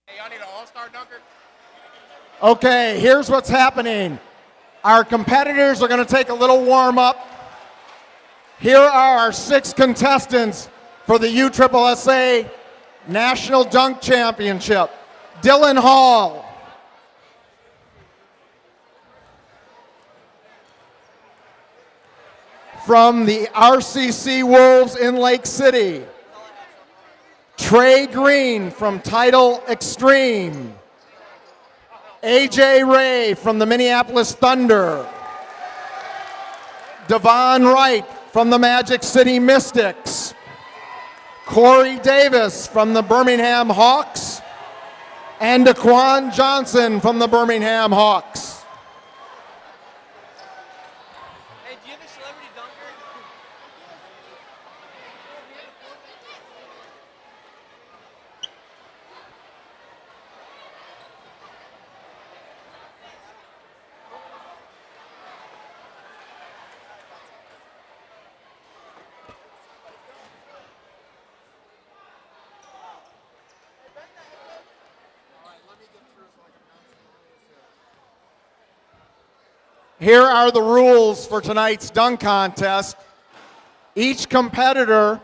Hey, y'all need an all-star dunker? Okay, here's what's happening. Our competitors are going to take a little warm up. Here are our 6 contestants for the USSSA National Dunk Championship. Dylan Hall. From the RCC Wolves in Lake City. Trey Green from Tidal Extreme. AJ Ray from the Minneapolis Thunder. Devon Wright from the Magic City Mystics. Corey Davis from the Birmingham Hawks. And Daquan Johnson from the Birmingham Hawks. Hey, do you have a celebrity dunker? Here are the rules for tonight's dunk contest. Each competitor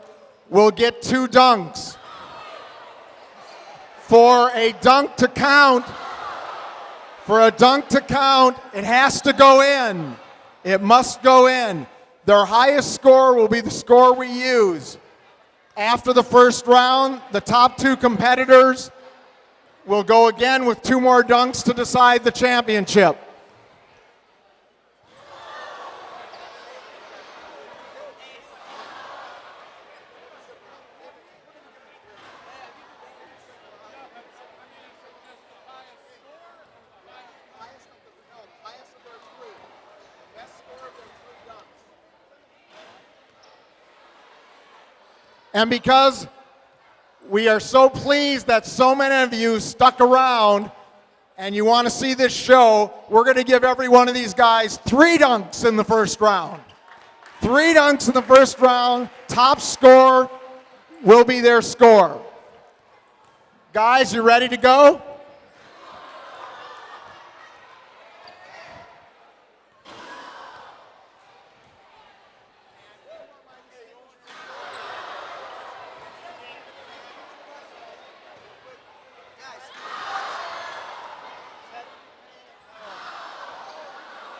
will get 2 dunks. For a dunk to count, it has to go in. It must go in. Their highest score will be the score we use. After the first round, the top 2 competitors will go again with 2 more dunks to decide the championship. And because we are so pleased that so many of you stuck around and you want to see this show, we're going to give every one of these guys 3 dunks in the first round. 3 dunks in the first round. Top score will be their score. Guys, you ready to go?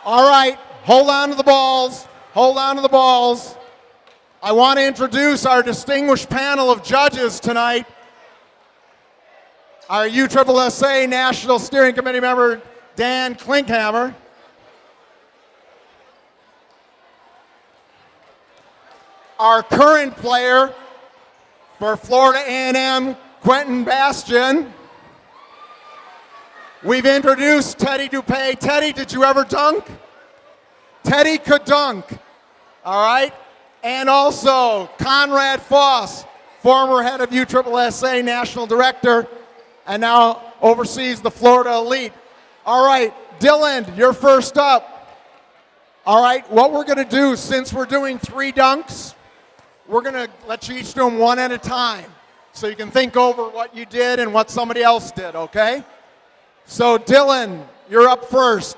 All right, hold on to the balls. Hold on to the balls. I want to introduce our distinguished panel of judges tonight. Our USSSA National Steering Committee member, Dan Klinkhammer. Our current player for Florida A&M, Quentin Bastian. We've introduced Teddy Dupay. Teddy, did you ever dunk? Teddy could dunk, all right? And also Conrad Foss, former head of USSSA National Director, and now oversees the Florida Elite. All right, Dylan, you're first up. All right, what we're gonna do, since we're doing 3 dunks, we're gonna let you each do them 1 at a time, so you can think over what you did and what somebody else did, okay? So Dylan, you're up first.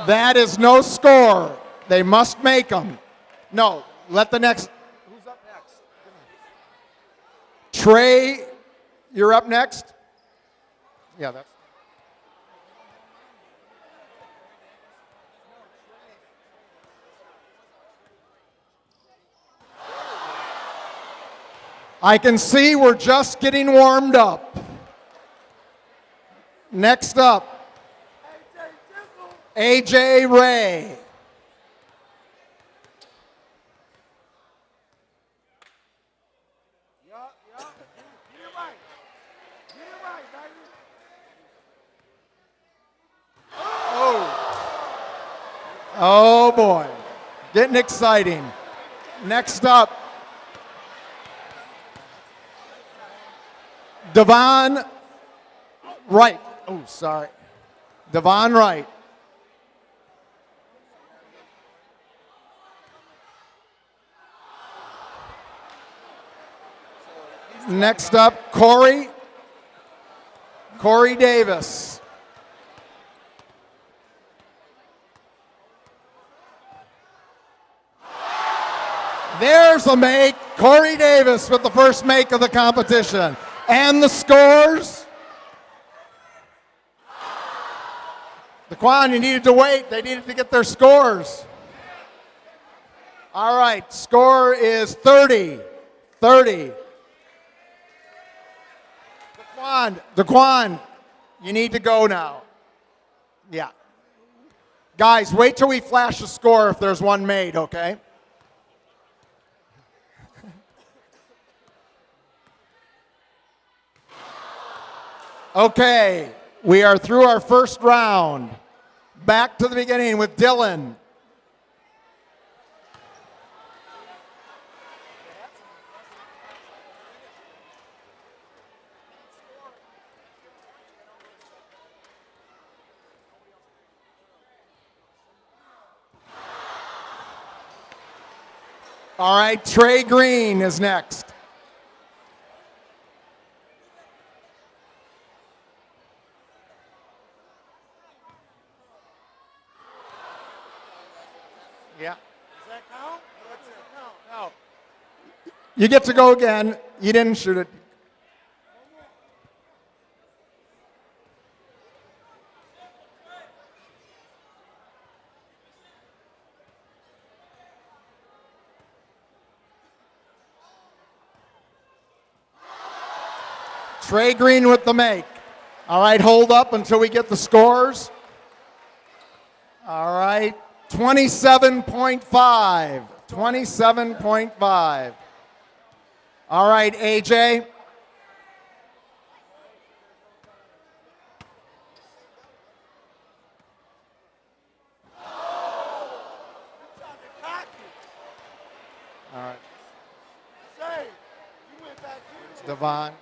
That is no score. They must make them. No, let the next. Who's up next? Trey, you're up next. Yeah, that's. I can see we're just getting warmed up. Next up, AJ Ray. Oh boy, getting exciting. Next up, Devon Wright. Oh, sorry. Devon Wright. Next up, Corey Davis. There's a make. Corey Davis with the first make of the competition. And the scores. Daquan, you needed to wait. They needed to get their scores. All right, score is 30. Daquan, you need to go now. Yeah. Guys, wait till we flash the score if there's one made, okay? Okay, we are through our first round. Back to the beginning with Dylan. All right, Trey Green is next. Yeah. Does that count? Or does it count? No. You get to go again. You didn't shoot it. Trey Green with the make. All right, hold up until we get the scores. All right, 27.5. 27.5. All right, AJ. All right. It's Devon.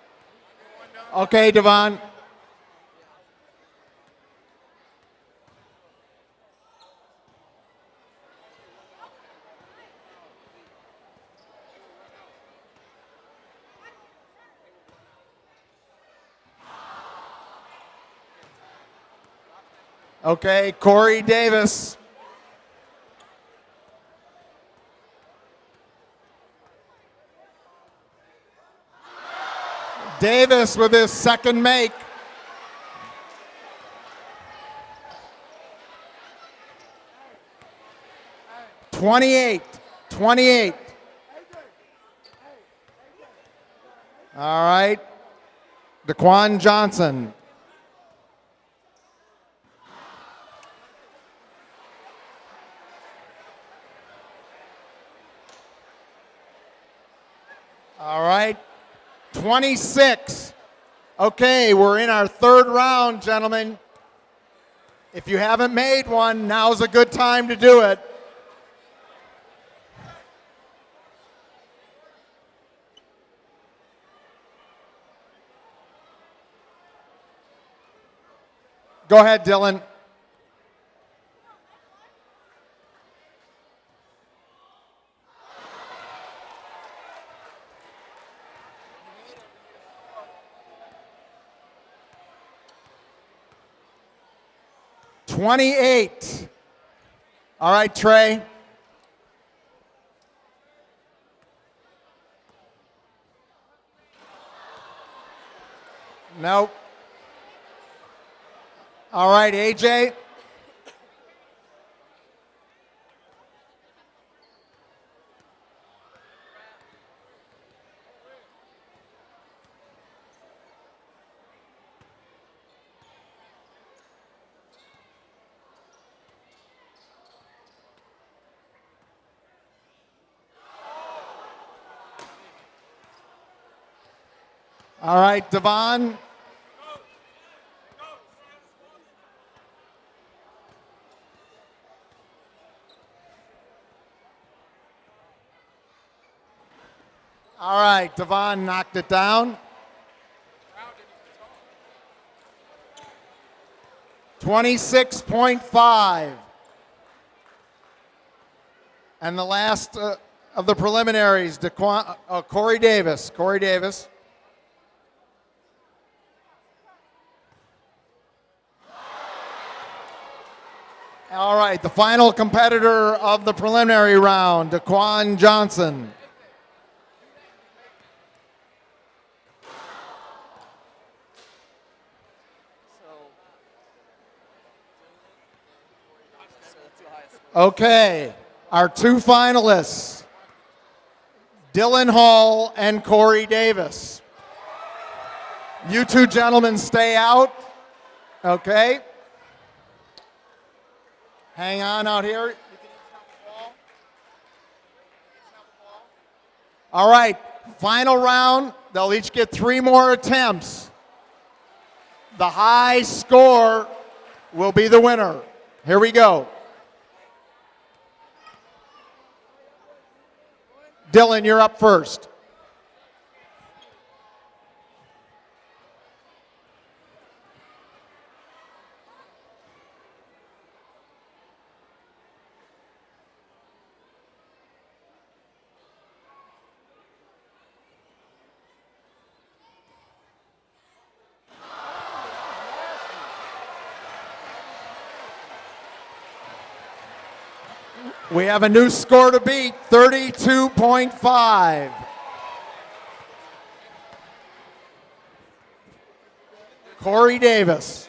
Okay, Devon. Okay, Corey Davis. Davis with his second make. Twenty-eight. All right. Daquan Johnson. All right. 26. Okay, we're in our third round, gentlemen. If you haven't made one, now's a good time to do it. Go ahead, Dylan. $28. All right, Trey. Nope. All right, AJ. All right, Devon. All right, Devon knocked it down. 26.5. And the last of the preliminaries, Corey Davis. Corey Davis. All right, the final competitor of the preliminary round, Daquan Johnson. Okay, our two finalists, Dylan Hall and Corey Davis. You two gentlemen stay out, okay? Hang on out here. All right, final round. They'll each get 3 more attempts. The high score will be the winner. Here we go. Dylan, you're up first. We have a new score to beat, 32.5. Corey Davis.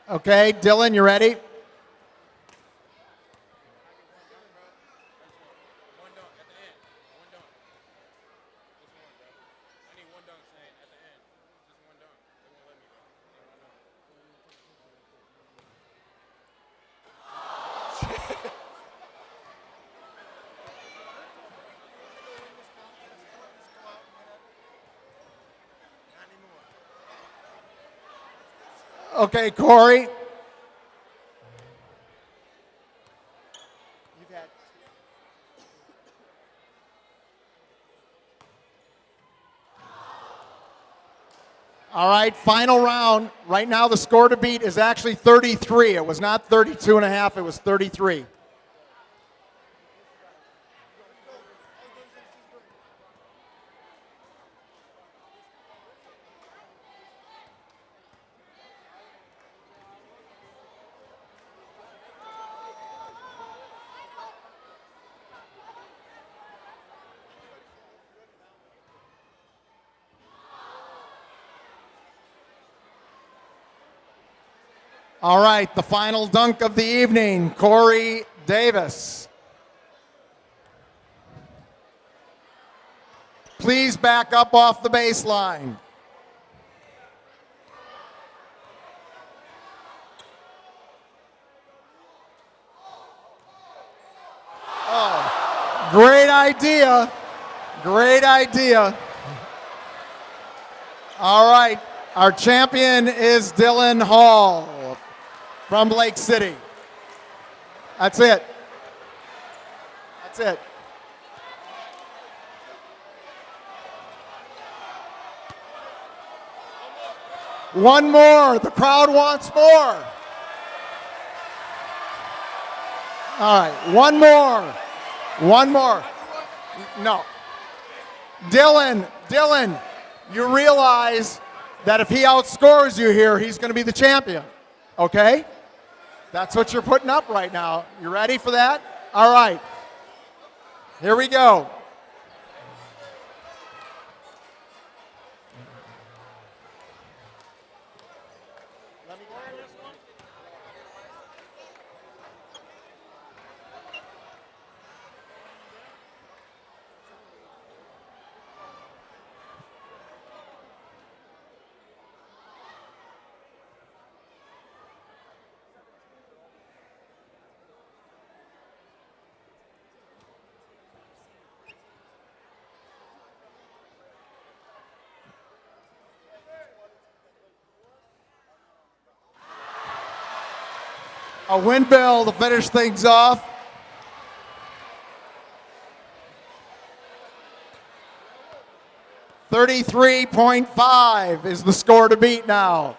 Okay, Dylan, you ready? Okay, Corey. All right, final round. Right now the score to beat is actually 33. It was not 32 and a half, it was 33. All right, the final dunk of the evening, Corey Davis. Please back up off the baseline. Oh, great idea. Great idea. All right, our champion is Dylan Hall from Lake City. That's it. That's it. One more. The crowd wants more. All right, one more. One more. No. Dylan, you realize that if he outscores you here, he's going to be the champion. Okay? That's what you're putting up right now. You ready for that? All right. Here we go. A windmill to finish things off. $33.5 is the score to beat now.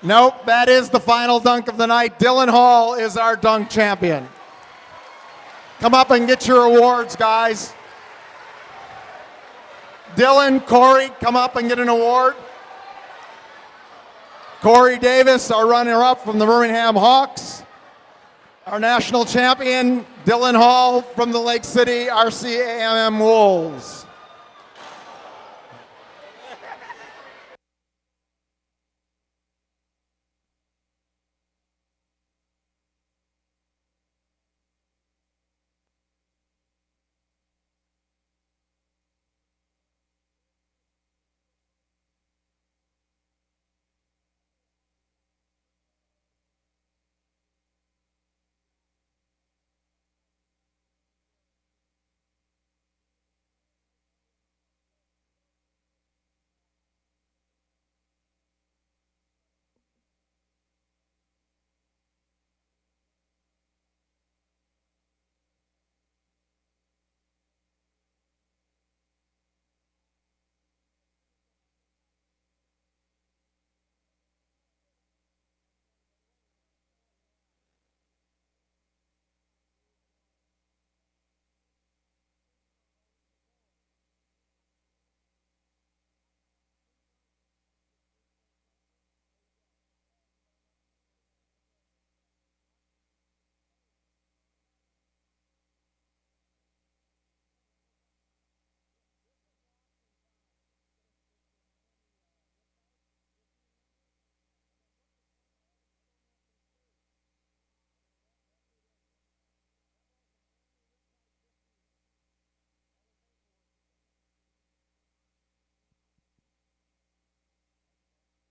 Nope, that is the final dunk of the night. Dylan Hall is our dunk champion. Come up and get your awards, guys. Dylan, Corey, come up and get an award. Corey Davis, our runner-up from the Birmingham Hawks. Our national champion, Dylan Hall from the Lake City RCAMM Wolves.